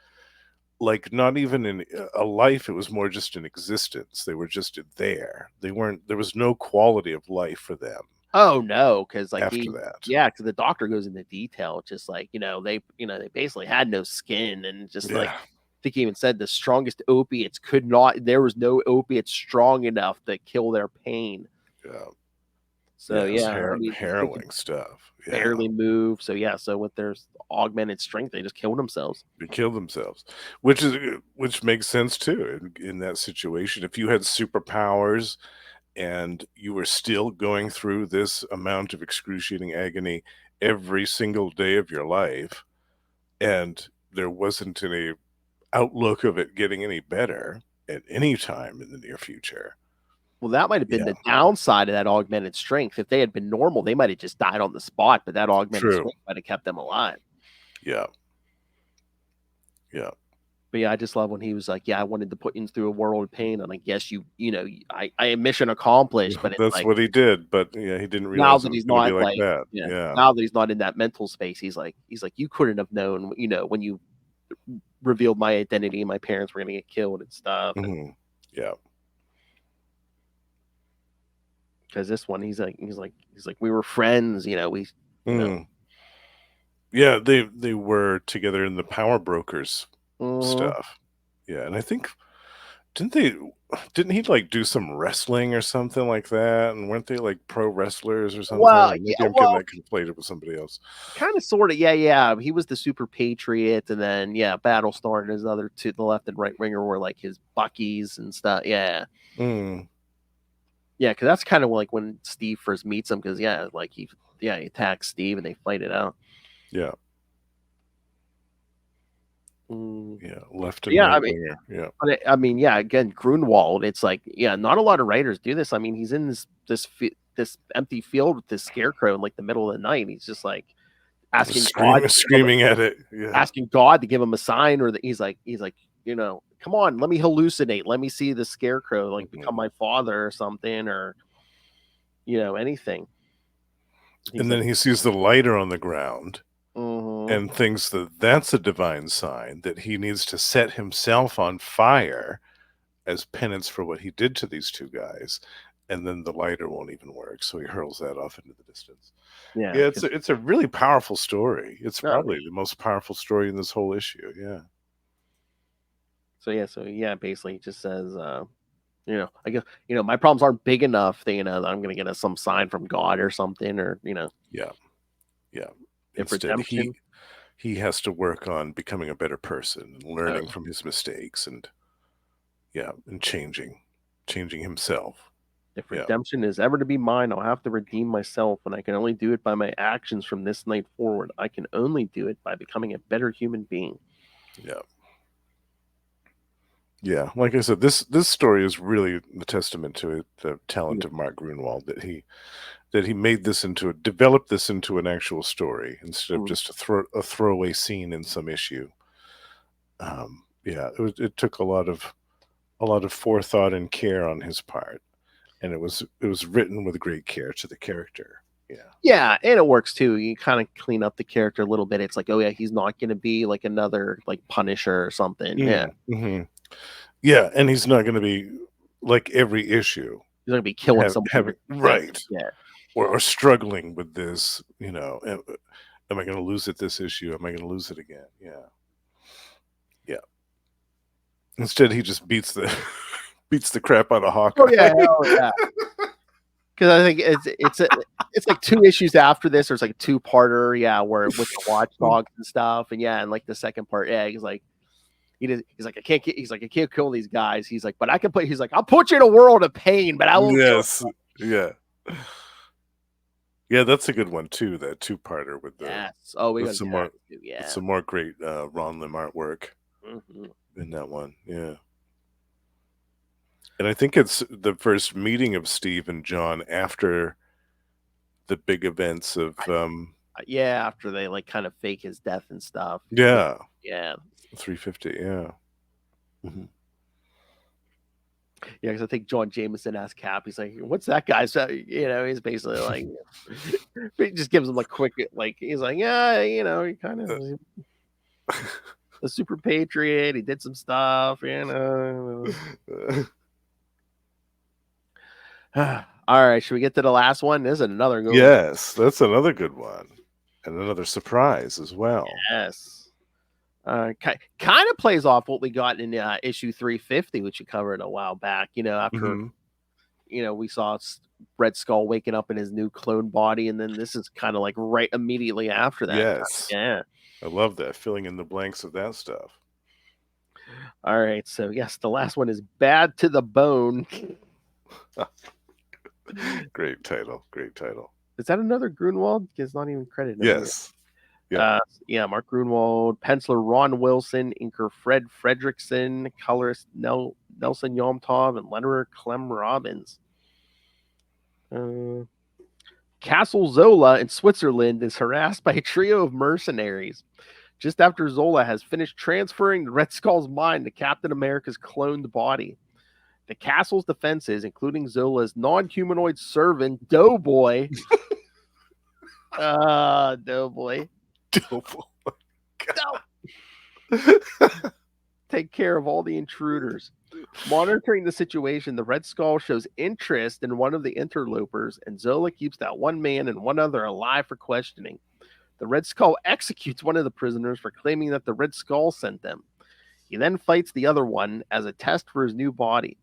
like not even in a life. It was more just an existence. They were just there. They weren't. There was no quality of life for them oh no, because like after that. because the doctor goes into detail, just like they basically had no skin, and just like Yeah, I think he even said the strongest opiates could not. There was no opiate strong enough to kill their pain. yeah, So yeah. It's yeah, I mean they could harrowing stuff. Yeah. barely move. So yeah, so with their augmented strength, they just killed themselves. They kill themselves, which makes sense too in that situation. If you had superpowers and you were still going through this amount of excruciating agony every single day of your life, and there wasn't any outlook of it getting any better at any time in the near future. Well, that might have been Yeah, the downside of that augmented strength. If they had been normal, they might have just died on the spot, but that augmented true. strength might have kept them alive. Yeah, yeah. But yeah, I just love when he was like, "Yeah, I wanted to put you through a world of pain, and I guess I mission accomplished." But it's That's like what he did, but yeah, he didn't now realize it that was he's going to be not like like, that. yeah, Yeah. now that he's not in that mental space, he's like, you couldn't have known, when you revealed my identity, and my parents were gonna get killed and stuff. And Hmm. Yeah. because this one, he's like, we were friends, you know. Mm. Yeah, they were together in the Power Brokers Mhm. stuff. Yeah, and I think didn't they didn't he like do some wrestling or something like that? And weren't they like pro wrestlers or something? Well, Or yeah, maybe I'm getting well, that conflated with somebody else. kind of, sort of, yeah. He was the super patriot, and then yeah, Battlestar and his other two, the left and right winger, were like his Buckies and stuff. Yeah, Mm, yeah, because that's kind of like when Steve first meets him. Because yeah, like he attacks Steve and they fight it out. yeah, Mm. yeah. Left and Yeah, right winger. Yeah. I mean, yeah. Again, Grunwald. It's like, yeah, not a lot of writers do this. I mean, he's in this empty field with this scarecrow in like the middle of the night. And he's just like asking God, Screaming at it. Yeah. to give him a sign, or that he's like, come on, let me hallucinate, let me see the scarecrow like Mhm. become my father or something, or anything. He's And like, then he sees the lighter on the ground mm-hmm. and thinks that that's a divine sign that he needs to set himself on fire as penance for what he did to these two guys, and then the lighter won't even work, so he hurls that off into the distance. Yeah, Yeah, because it's a really powerful story. It's no, probably the most powerful story in this whole issue. Yeah, so yeah, basically he just says, I guess, my problems aren't big enough that, that I'm gonna get some sign from God or something, or yeah, yeah. if Instead, redemption. he has to work on becoming a better person and uh, learning from his mistakes, and yeah, and changing himself. if Yeah, redemption is ever to be mine, I'll have to redeem myself, and I can only do it by my actions from this night forward. I can only do it by becoming a better human being. yeah. Yeah, like I said, this story is really the testament to it, the talent of Mark Grunwald, that he made this developed this into an actual story instead of Mm. just a throwaway scene in some issue. Yeah, it took a lot of forethought and care on his part, and it was written with great care to the character. Yeah. Yeah, and it works too. You kind of clean up the character a little bit. It's like, oh yeah, he's not going to be like another like Punisher or something. Yeah, Mm-hmm. Yeah, and he's not going to be like every issue he's going to be killing someone having every second. right Yeah, or struggling with this. Am I going to lose it this issue? Am I going to lose it again? Yeah, yeah. Instead, he just beats the beats the crap out of oh Hawkeye. yeah, hell yeah. Because I think it's like two issues after this. There's like a two-parter, yeah, where with the watchdogs and stuff, and yeah, and like the second part, yeah, he's like, he's like, I can't kill these guys. He's like, but I can put. He's like, I'll put you in a world of pain, but I won't kill. Yes, yeah, yeah. That's a good one too. That two-parter Yes. Oh, we with got to some do more that too. Yeah. some more great Ron Lim artwork Hmm. in that one. Yeah. And I think it's the first meeting of Steve and John after the big events of Yeah. After they like kind of fake his death and stuff. Yeah. yeah, Yeah. 350, yeah. Mhm. Yeah, because I think John Jameson asked Cap. He's like, "What's that guy?" So he's basically like, he just gives him a quick like. He's like, "Yeah, he kind of a super patriot. He did some stuff, All right, should we get to the last one? This is another good one. Yes, that's another good one, and another surprise as well. Yes. Kind of plays off what we got in issue 350, which you covered a while back. After Mhm. we saw Red Skull waking up in his new clone body, and then this is kind of like right immediately after that. Yes, Yeah. I love that, filling in the blanks of that stuff. All right. So yes, the last one is Bad to the Bone. Great title. Great title. Is that another Grunwald? It's not even credited. Yes. Yeah. Mark Grunwald, penciler Ron Wilson, inker Fred Fredrickson, colorist Nelson Yomtov, and letterer Clem Robbins. Castle Zola in Switzerland is harassed by a trio of mercenaries. Just after Zola has finished transferring the Red Skull's mind to Captain America's cloned body. The castle's defenses, including Zola's non-humanoid servant, Doughboy. Doughboy. Take care of all the intruders. Monitoring the situation, the Red Skull shows interest in one of the interlopers, and Zola keeps that one man and one other alive for questioning. The Red Skull executes one of the prisoners for claiming that the Red Skull sent them. He then fights the other one as a test for his new body.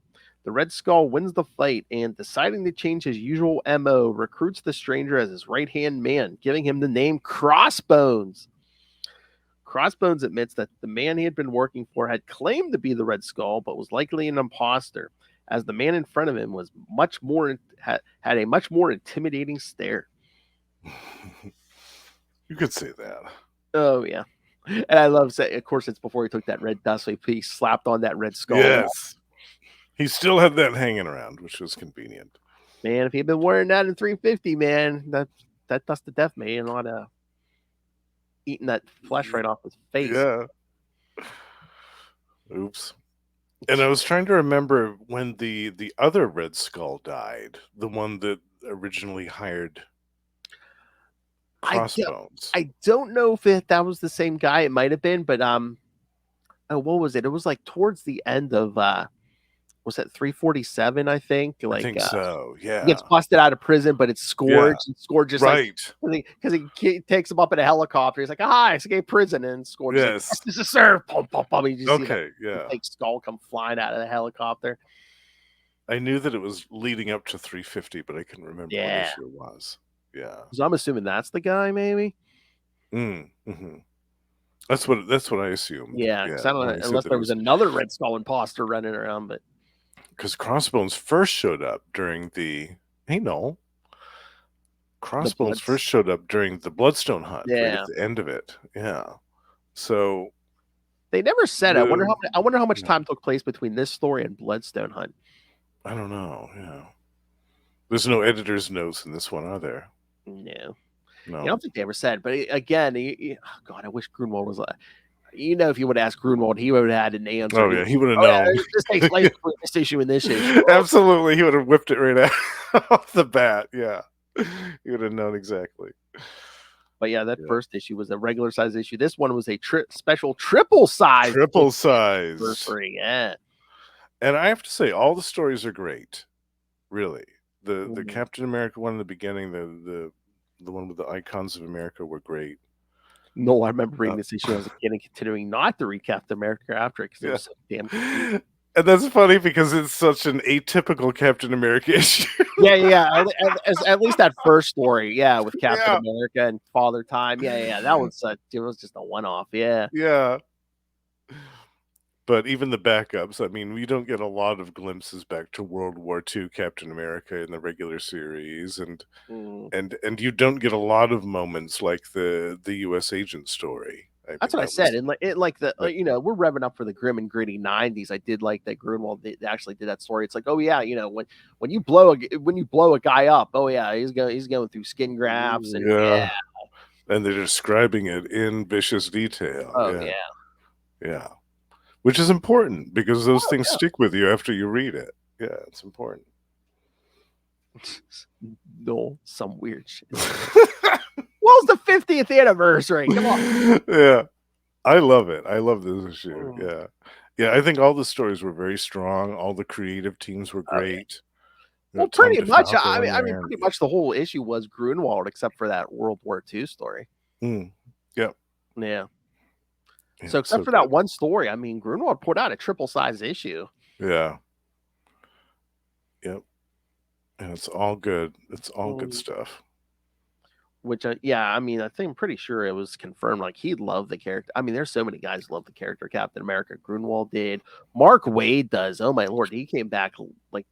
The Red Skull wins the fight and, deciding to change his usual MO, recruits the stranger as his right-hand man, giving him the name Crossbones. Crossbones admits that the man he had been working for had claimed to be the Red Skull, but was likely an imposter, as the man in front of him was had a much more intimidating stare. You could say that. Oh yeah, and I love saying, of course, it's before he took that red dust, so he slapped on that Red Skull. Yes, he still had that hanging around, which was convenient. Man, if he'd been wearing that in 350, man, that dust of death may not have eaten that flesh right off his face. Yeah. Oops. And I was trying to remember when the other Red Skull died, the one that originally hired Crossbones. I don't know if that was the same guy. It might have been, but what was it? It was like towards the end of was that 347? I think. I think so. Yeah. He gets busted out of prison, but it's Scourge. Yeah. And Scourge just right. because he takes him up in a helicopter. He's like, "Ah, I escaped prison," and Scourge is like, "This is sir." Pum, pum, pum. You just see the fake skull come flying out of the helicopter. I knew that it was leading up to 350, but I couldn't remember what issue it was. Yeah. So I'm assuming that's the guy, maybe. Mm-hmm. That's what I assumed. Yeah, because I don't know, unless there was another Red Skull imposter running around, but because Crossbones first showed up during the Crossbones first showed up during the Bloodstone hunt. Right at the end of it. Yeah. So they never said. I wonder how much time took place between this story and Bloodstone hunt. I don't know. Yeah. There's no editor's notes in this one, are there? No. I don't think they ever said. But again, God, I wish Grunwald was like. If you would ask Grunwald, he would have had an answer. Oh yeah, he would have known. Yeah, this takes place between this issue and this issue. Absolutely, he would have whipped it right out off the bat. Yeah, he would have known exactly. But yeah, that first issue was a regular size issue. This one was a special triple size. Triple size. Yeah. And I have to say, all the stories are great. Really, the Captain America one in the beginning, the one with the icons of America were great. No, I remember reading this issue as a kid and continuing not to read Captain America after it because it was so damn confusing. And that's funny because it's such an atypical Captain America issue. Yeah. At least that first story, with Captain America and Father Time. Yeah. That was it was just a one-off. Yeah. Yeah. But even the backups, I mean, we don't get a lot of glimpses back to World War II Captain America in the regular series, and you don't get a lot of moments like the U.S. agent story. That's what I said. And we're revving up for the grim and gritty 90s. I did like that Grunwald actually did that story. It's like, oh yeah, when you blow a guy up, oh yeah, he's going through skin grafts and and they're describing it in vicious detail. Oh yeah. which is important because those things yeah. stick with you after you read it. Yeah, it's important. No, some weird shit. Well, it's the 50th anniversary. Come on. Yeah, I love it. I love this issue. Mm. Yeah. Yeah, I think all the stories were very strong. All the creative teams were Oh, yeah. great. Well, Tom pretty much. DeFalco I on mean, there. pretty much the whole issue was Grunwald, except for that World War II story. Mm. Yep. Yeah. Yeah, So except for good. that one story, I mean, Grunwald put out a triple size issue. Yeah. Yep. And it's all good. It's all good stuff. Which, yeah, I mean, I think I'm pretty sure it was confirmed. Like, he loved the character. I mean, there's so many guys who love the character. Captain America, Grunwald did. Mark Waid does. Oh my lord, he came back like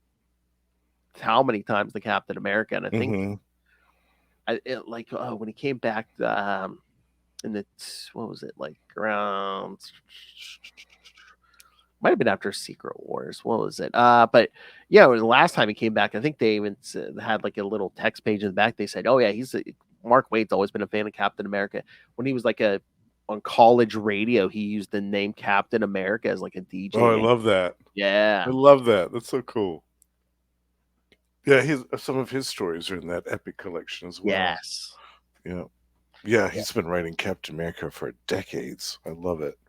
how many times the Captain America? And I think, when he came back, in the what was it like around? Might have been after Secret Wars. What was it? But yeah, the last time he came back, I think they even had like a little text page in the back. They said, "Oh yeah, Mark Waid's always been a fan of Captain America." When he was like on college radio, he used the name Captain America as like a DJ. Oh, I love that. Yeah, I love that. That's so cool. Yeah, some of his stories are in that epic collection as well. Yes. Yeah. Yeah, he's been writing Captain America for decades. I love it.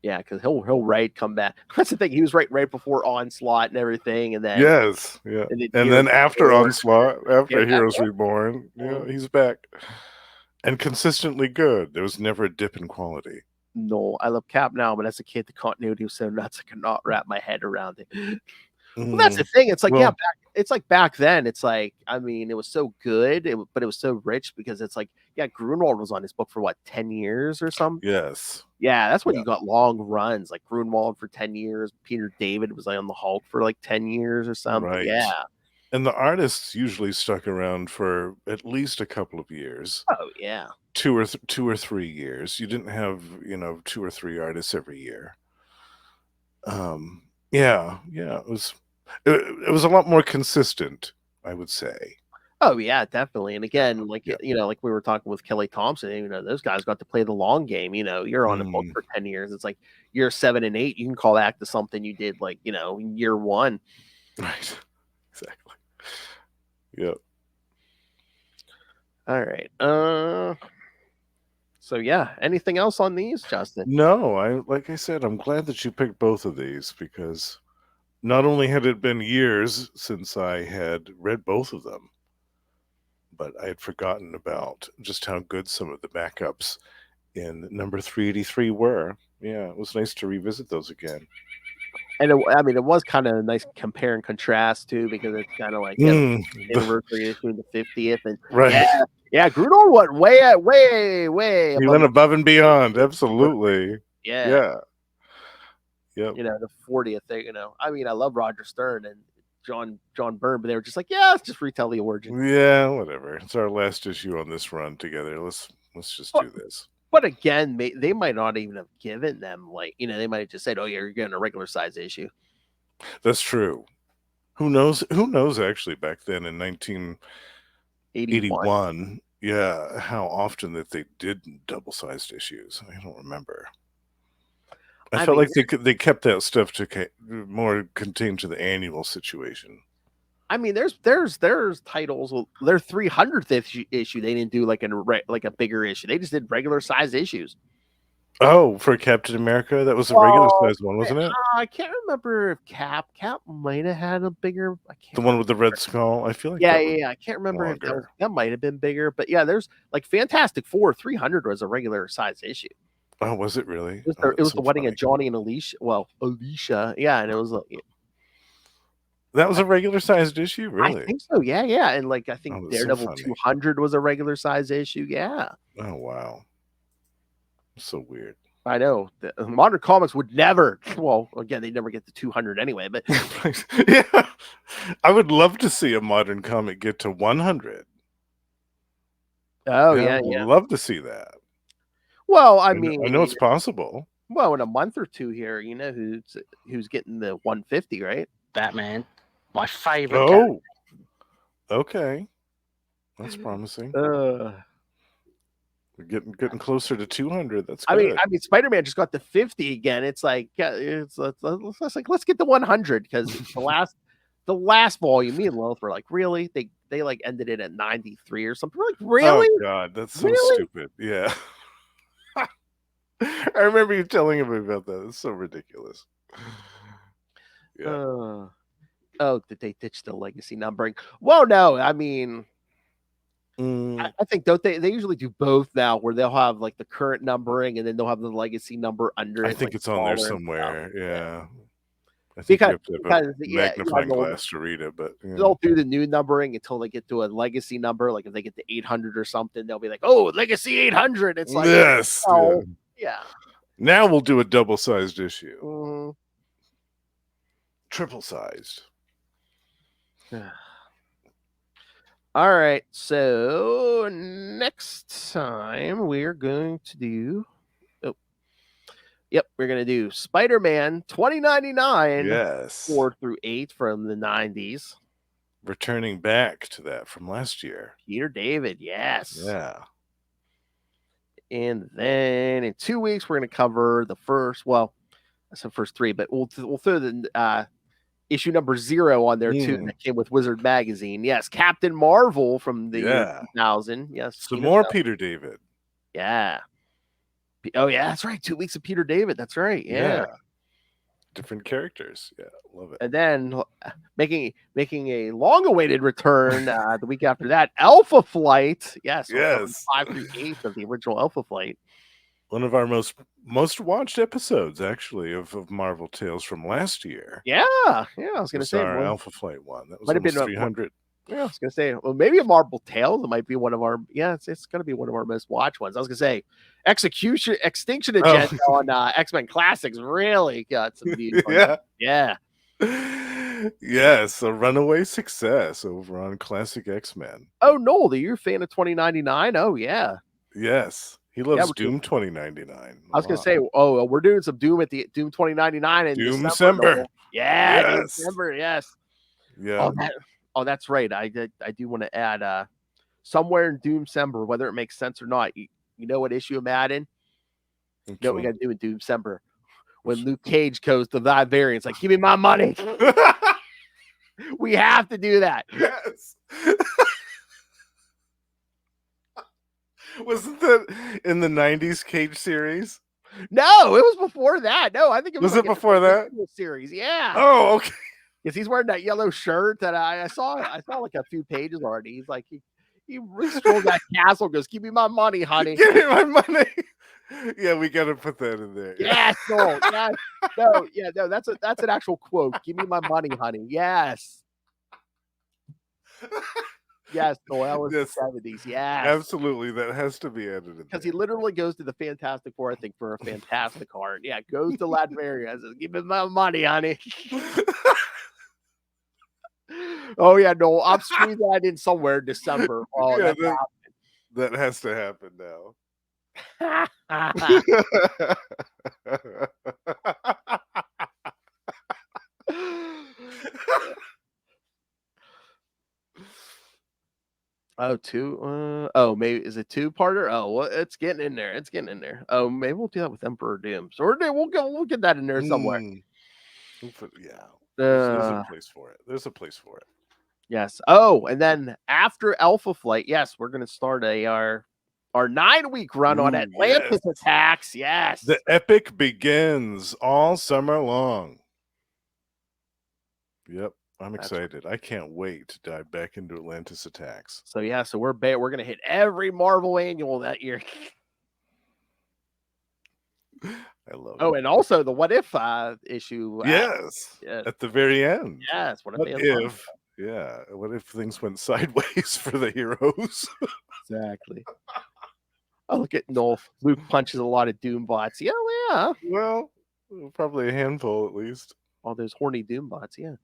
Yeah, because he'll write, come back. That's the thing. He was writing right before Onslaught and everything, and then Yes, yeah. And then after Onslaught, after Heroes Reborn, yeah, he's back. And consistently good. There was never a dip in quality. No, I love Cap now, but as a kid, the continuity was so nuts I could not wrap my head around it. Well, that's the thing. It's like, it's like back then. It's like, I mean, it was so good, but it was so rich because it's like, yeah, Grunwald was on his book for what, 10 years or something? Yes. Yeah, that's when you got long runs, like Grunwald for 10 years. Peter David was like on the Hulk for like 10 years or something. Right. Yeah. And the artists usually stuck around for at least a couple of years. Oh, yeah. 2 or 3 years. You didn't have, 2 or 3 artists every year. Yeah, it was a lot more consistent, I would say. Oh yeah, definitely. And again, like like we were talking with Kelly Thompson, those guys got to play the long game. You're on a book for 10 years. It's like year 7 and 8, you can call that to something you did like, year 1. Right. Exactly. Yep. All right. So yeah, anything else on these, Justin? No, like I said, I'm glad that you picked both of these because not only had it been years since I had read both of them, but I had forgotten about just how good some of the backups in number 383 were. Yeah, it was nice to revisit those again. And it was kind of a nice compare and contrast too, because it's kind of like the anniversary issue and the 50th, and right. Yeah, Grunwald went way. He went above and beyond. Absolutely. Yeah. Yep. The 40th thing. I mean, I love Roger Stern and John Byrne, but they were just like, yeah, let's just retell the origin. Yeah, whatever. It's our last issue on this run together. Let's just do this. But again, they might not even have given them they might have just said, "Oh yeah, you're getting a regular size issue." That's true. Who knows? Who knows? Actually, back then in 1981, yeah, how often that they did double-sized issues. I don't remember. I felt like they kept that stuff to more contained to the annual situation. I mean, there's titles. Their 300th issue, they didn't do like a bigger issue. They just did regular size issues. Oh, for Captain America, that was a regular size one, wasn't it? I can't remember if Cap might have had a bigger. The one with the red skull. I feel like yeah. I can't remember if that might have been bigger, but yeah, there's like Fantastic Four 300 was a regular size issue. Oh, was it really? It was the wedding of Johnny and Alicia. Well, Alicia, yeah, and it was like that was a regular sized issue, really. I think so, yeah, and like I think Daredevil 200 was a regular size issue, yeah. Oh wow. So weird. I know. Modern comics would never. Well, again, they never get to 200 anyway. But yeah, I would love to see a modern comic get to 100. Oh yeah, I'd love to see that. Well, I mean, I know it's possible. Well, in a month or two here, who's getting the 150, right? Batman, my favorite. Oh, okay, that's promising. We're getting closer to 200. That's I good. mean, Spider-Man just got to 50 again. It's like, it's like, let's get to 100 because the last volume, me and Lilith were like, really? They like ended it at 93 or something. We're like, really? Oh God, that's so Really? stupid. Yeah. I remember you telling me about that. It's so ridiculous. Yeah. Did they ditch the legacy numbering? Well, no. I mean, I think don't they usually do both now, where they'll have like the current numbering and then they'll have the legacy number under it. I think like, it's on there smaller and somewhere. stuff. Yeah. I think you have to have a Yeah, magnifying glass to read it, but yeah. they'll do the new numbering until they get to a legacy number. Like if they get to 800 or something, they'll be like, "Oh, legacy 800." It's like, yes. oh, yeah. Now we'll do a double-sized issue. Mhm. Triple-sized. All right. So next time we're going to do. Yep, we're gonna do Spider-Man 2099. Yes. 4 through 8 from the 90s. Returning back to that from last year. Peter David, yes. Yeah. And then in 2 weeks, we're going to cover the first, well, that's the first 3, but we'll throw the issue number 0 on there too. That came with Wizard Magazine. Yes, Captain Marvel from the year 2000. Yes. Some more Peter David. Yeah. Oh, yeah, that's right. 2 weeks of Peter David. That's right. Yeah. Different characters. Yeah, love it. And then making a long-awaited return the week after that, Alpha Flight. Yes. 5 through 8 of the original Alpha Flight. One of our most watched episodes, actually, of Marvel Tales from last year. Yeah. I was going to say our Alpha Flight one. That was might have been 300. Yeah, I was gonna say, well, maybe a Marvel Tales. It might be one of our. Yeah, it's gonna be one of our most watched ones. I was gonna say, Extinction Agenda on X-Men Classics really got some views. Yeah. Yes, a runaway success over on Classic X-Men. Oh, Noel, are you a fan of 2099? Oh, yeah. Yes, he loves Doom 2099. I was gonna say, we're doing some Doom at the Doom 2099 in December. Yeah, December. Yes. Yeah. Oh, that's right. I do want to add somewhere in Doomcember, whether it makes sense or not. You know what issue I'm adding? You know what we got to do in Doomcember? When Luke Cage goes to that variant, like, give me my money. We have to do that. Yes. Wasn't that in the 90s Cage series? No, it was before that. No, I think it was it before that series. Yeah. Oh, okay. Because he's wearing that yellow shirt that I saw like a few pages already. He's like he strolls that castle, goes, "Give me my money, honey. Give me my money." Yeah, we gotta put that in there. Yes, no, that's an actual quote. "Give me my money, honey." Yes. Yes, Noel was the 70s. Yes. Absolutely. That has to be edited. Because he literally goes to the Fantastic Four, I think, for a fantastic art. Yeah, goes to Latveria and says, "Give me my money, honey." Oh, yeah, no, I'm squeezing that in somewhere in December. Oh, yeah, that has to happen now. Maybe is it 2-parter? Oh, well, it's getting in there. It's getting in there. Oh, maybe we'll do that with Emperor Doom. So we'll get that in there somewhere. There's a place for it. There's a place for it. Yes. Oh, and then after Alpha Flight, yes, we're gonna start our 9-week run on Atlantis Attacks. Yes. The epic begins all summer long. Yep. I'm excited. I can't wait to dive back into Atlantis Attacks. So we're going to hit every Marvel annual that year. I love it. Oh, and also the What If issue. Yes. At the very end. Yes. What if things went sideways for the heroes? Exactly. Oh, look at Noel. Luke punches a lot of Doom bots. Yeah. Well, probably a handful at least. All those horny Doom bots. Yeah.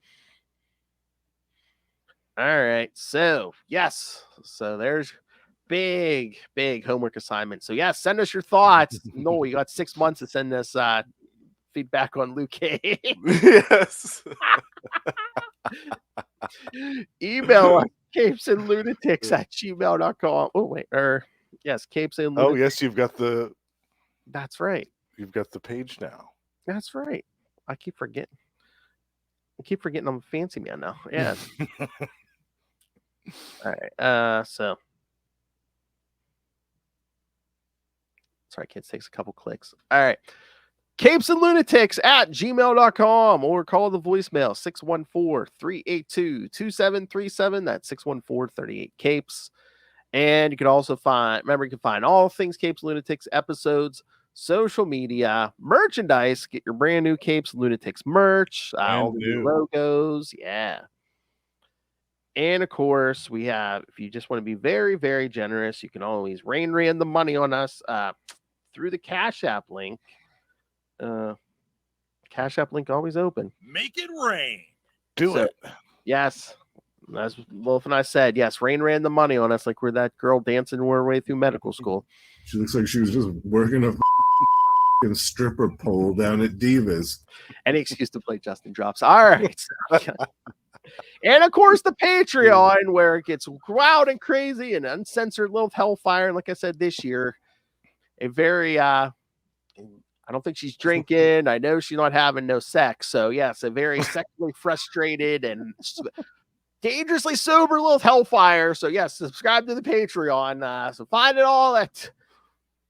All right. So, yes. So there's big homework assignment. So, yes, send us your thoughts. No, you got 6 months to send us feedback on Luke Cage. Yes. Email us, capesandlunatics@gmail.com. Oh, wait. Yes, Capes and Oh, Lunatics. yes, you've got the page now. That's right. I keep forgetting. I'm a fancy man now. Yes. All right. So sorry, kids, takes a couple clicks. All right. Capes and Lunatics at gmail.com or call the voicemail 614-382-2737. That's 614-38-Capes. And you can also find all things Capes Lunatics episodes, social media, merchandise. Get your brand new Capes Lunatics merch, all the new logos. Yeah. And of course, we have, if you just want to be very, very generous, you can always rain the money on us through the Cash App link. Cash App link always open. Make it rain. Do it. Yes. As Wolf and I said, yes, Rain ran the money on us like we're that girl dancing her way through medical school. She looks like she was just working a stripper pole down at Divas. Any excuse to play Justin Drops. All right. And of course, the Patreon, where it gets wild and crazy and uncensored little hellfire. And like I said, this year, a very, I don't think she's drinking. I know she's not having no sex. So, yes, a very sexually frustrated and dangerously sober little hellfire. So, yes, subscribe to the Patreon. So, find it all at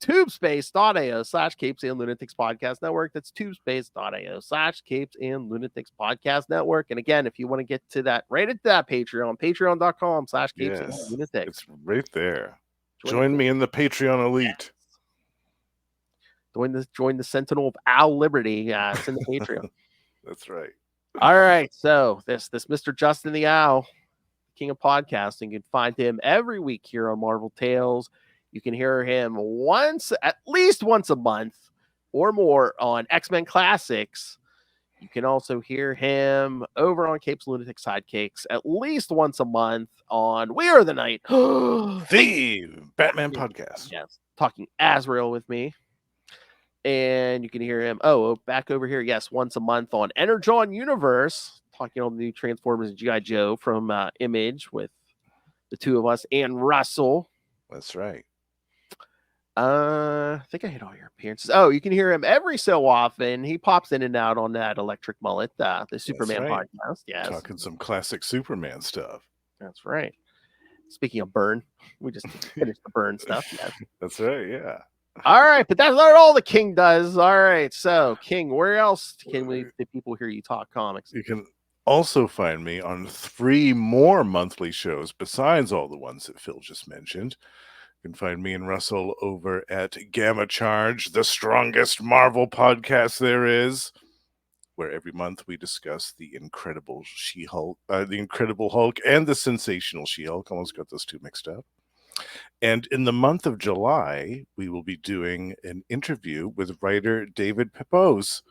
tubespace.ao/Capes and Lunatics Podcast Network. That's tubespace.ao/Capes and Lunatics Podcast Network. And again, if you want to get to that, right into that Patreon, patreon.com/Capes and Lunatics. It's right there. Join me in the Patreon elite. Join the Sentinel of Al Liberty. It's in the Patreon. That's right. All right. So this Mr. Justin the Owl, king of podcasting, you can find him every week here on Marvel Tales. You can hear him at least once a month or more on X-Men Classics. You can also hear him over on Capes Lunatic Sidekicks at least once a month on We Are the Night, the Batman podcast. Yes, talking Azrael with me. And you can hear him, back over here, yes, once a month on Energon Universe, talking on the new Transformers and G.I. Joe from Image with the two of us and Russell. That's right. I think I hit all your appearances. Oh, you can hear him every so often. He pops in and out on that Electric Mullet, the Superman podcast. Yes. Talking some classic Superman stuff. That's right. Speaking of Burn, we just finished the Burn stuff. Yes. That's right, yeah. All right, but that's not all the King does. All right, so King, where else can the people hear you talk comics? You can also find me on 3 more monthly shows besides all the ones that Phil just mentioned. You can find me and Russell over at Gamma Charge, the strongest Marvel podcast there is, where every month we discuss the Incredible She-Hulk, the Incredible Hulk, and the Sensational She-Hulk. Almost got those two mixed up. And in the month of July, we will be doing an interview with writer David Pepose,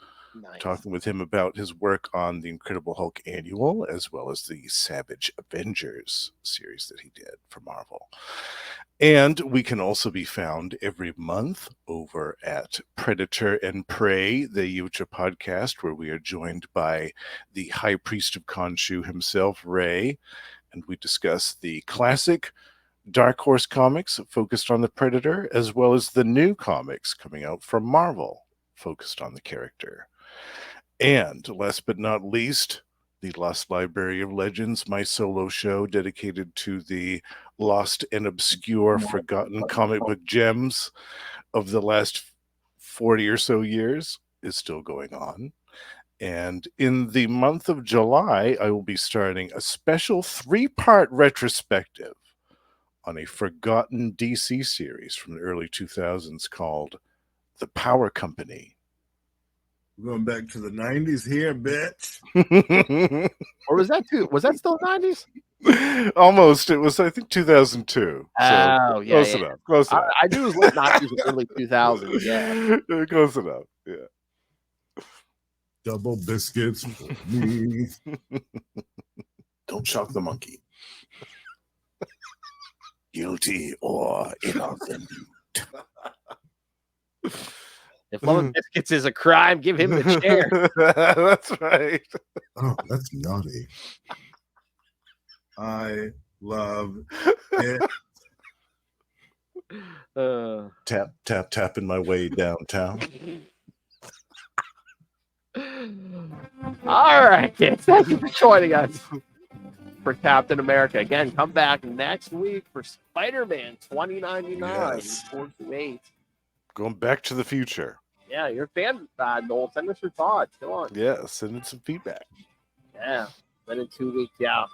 talking with him about his work on the Incredible Hulk Annual, as well as the Savage Avengers series that he did for Marvel. And we can also be found every month over at Predator and Prey, the Yucha podcast, where we are joined by the High Priest of Khonshu himself, Ray, and we discuss the classic Dark Horse comics focused on the Predator, as well as the new comics coming out from Marvel focused on the character. And last but not least, the Lost Library of Legends, my solo show dedicated to the lost and obscure forgotten comic book gems of the last 40 or so years, is still going on. And in the month of July, I will be starting a special 3-part retrospective on a forgotten DC series from the early 2000s called The Power Company. We're going back to the 90s here, bitch. Or was that still 90s? Almost. It was, I think, 2002. Oh, so yeah. Close enough. Close enough. I knew it was late 90s and early 2000s. Yeah. Close enough. Yeah. Double biscuits for me. Don't shock the monkey. Guilty or innocent. If loving biscuits is a crime, give him the chair. That's right. Oh, that's naughty. I love it. Tap, tap, tapping my way downtown. All right, kids. Thank you for joining us for Captain America. Again, come back next week for Spider-Man 2099. Yes. 428. Going back to the future. Yeah, you're a fan, Noel. Send us your thoughts. Come on. Yeah, send in some feedback. Yeah. Then in 2 weeks, yeah.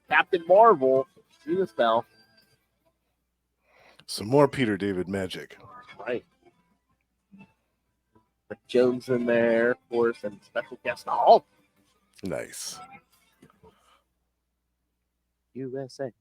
Captain Marvel. See the spell. Some more Peter David magic. Right. With Jones in there, of course, and special guest Hulk. Nice. USA.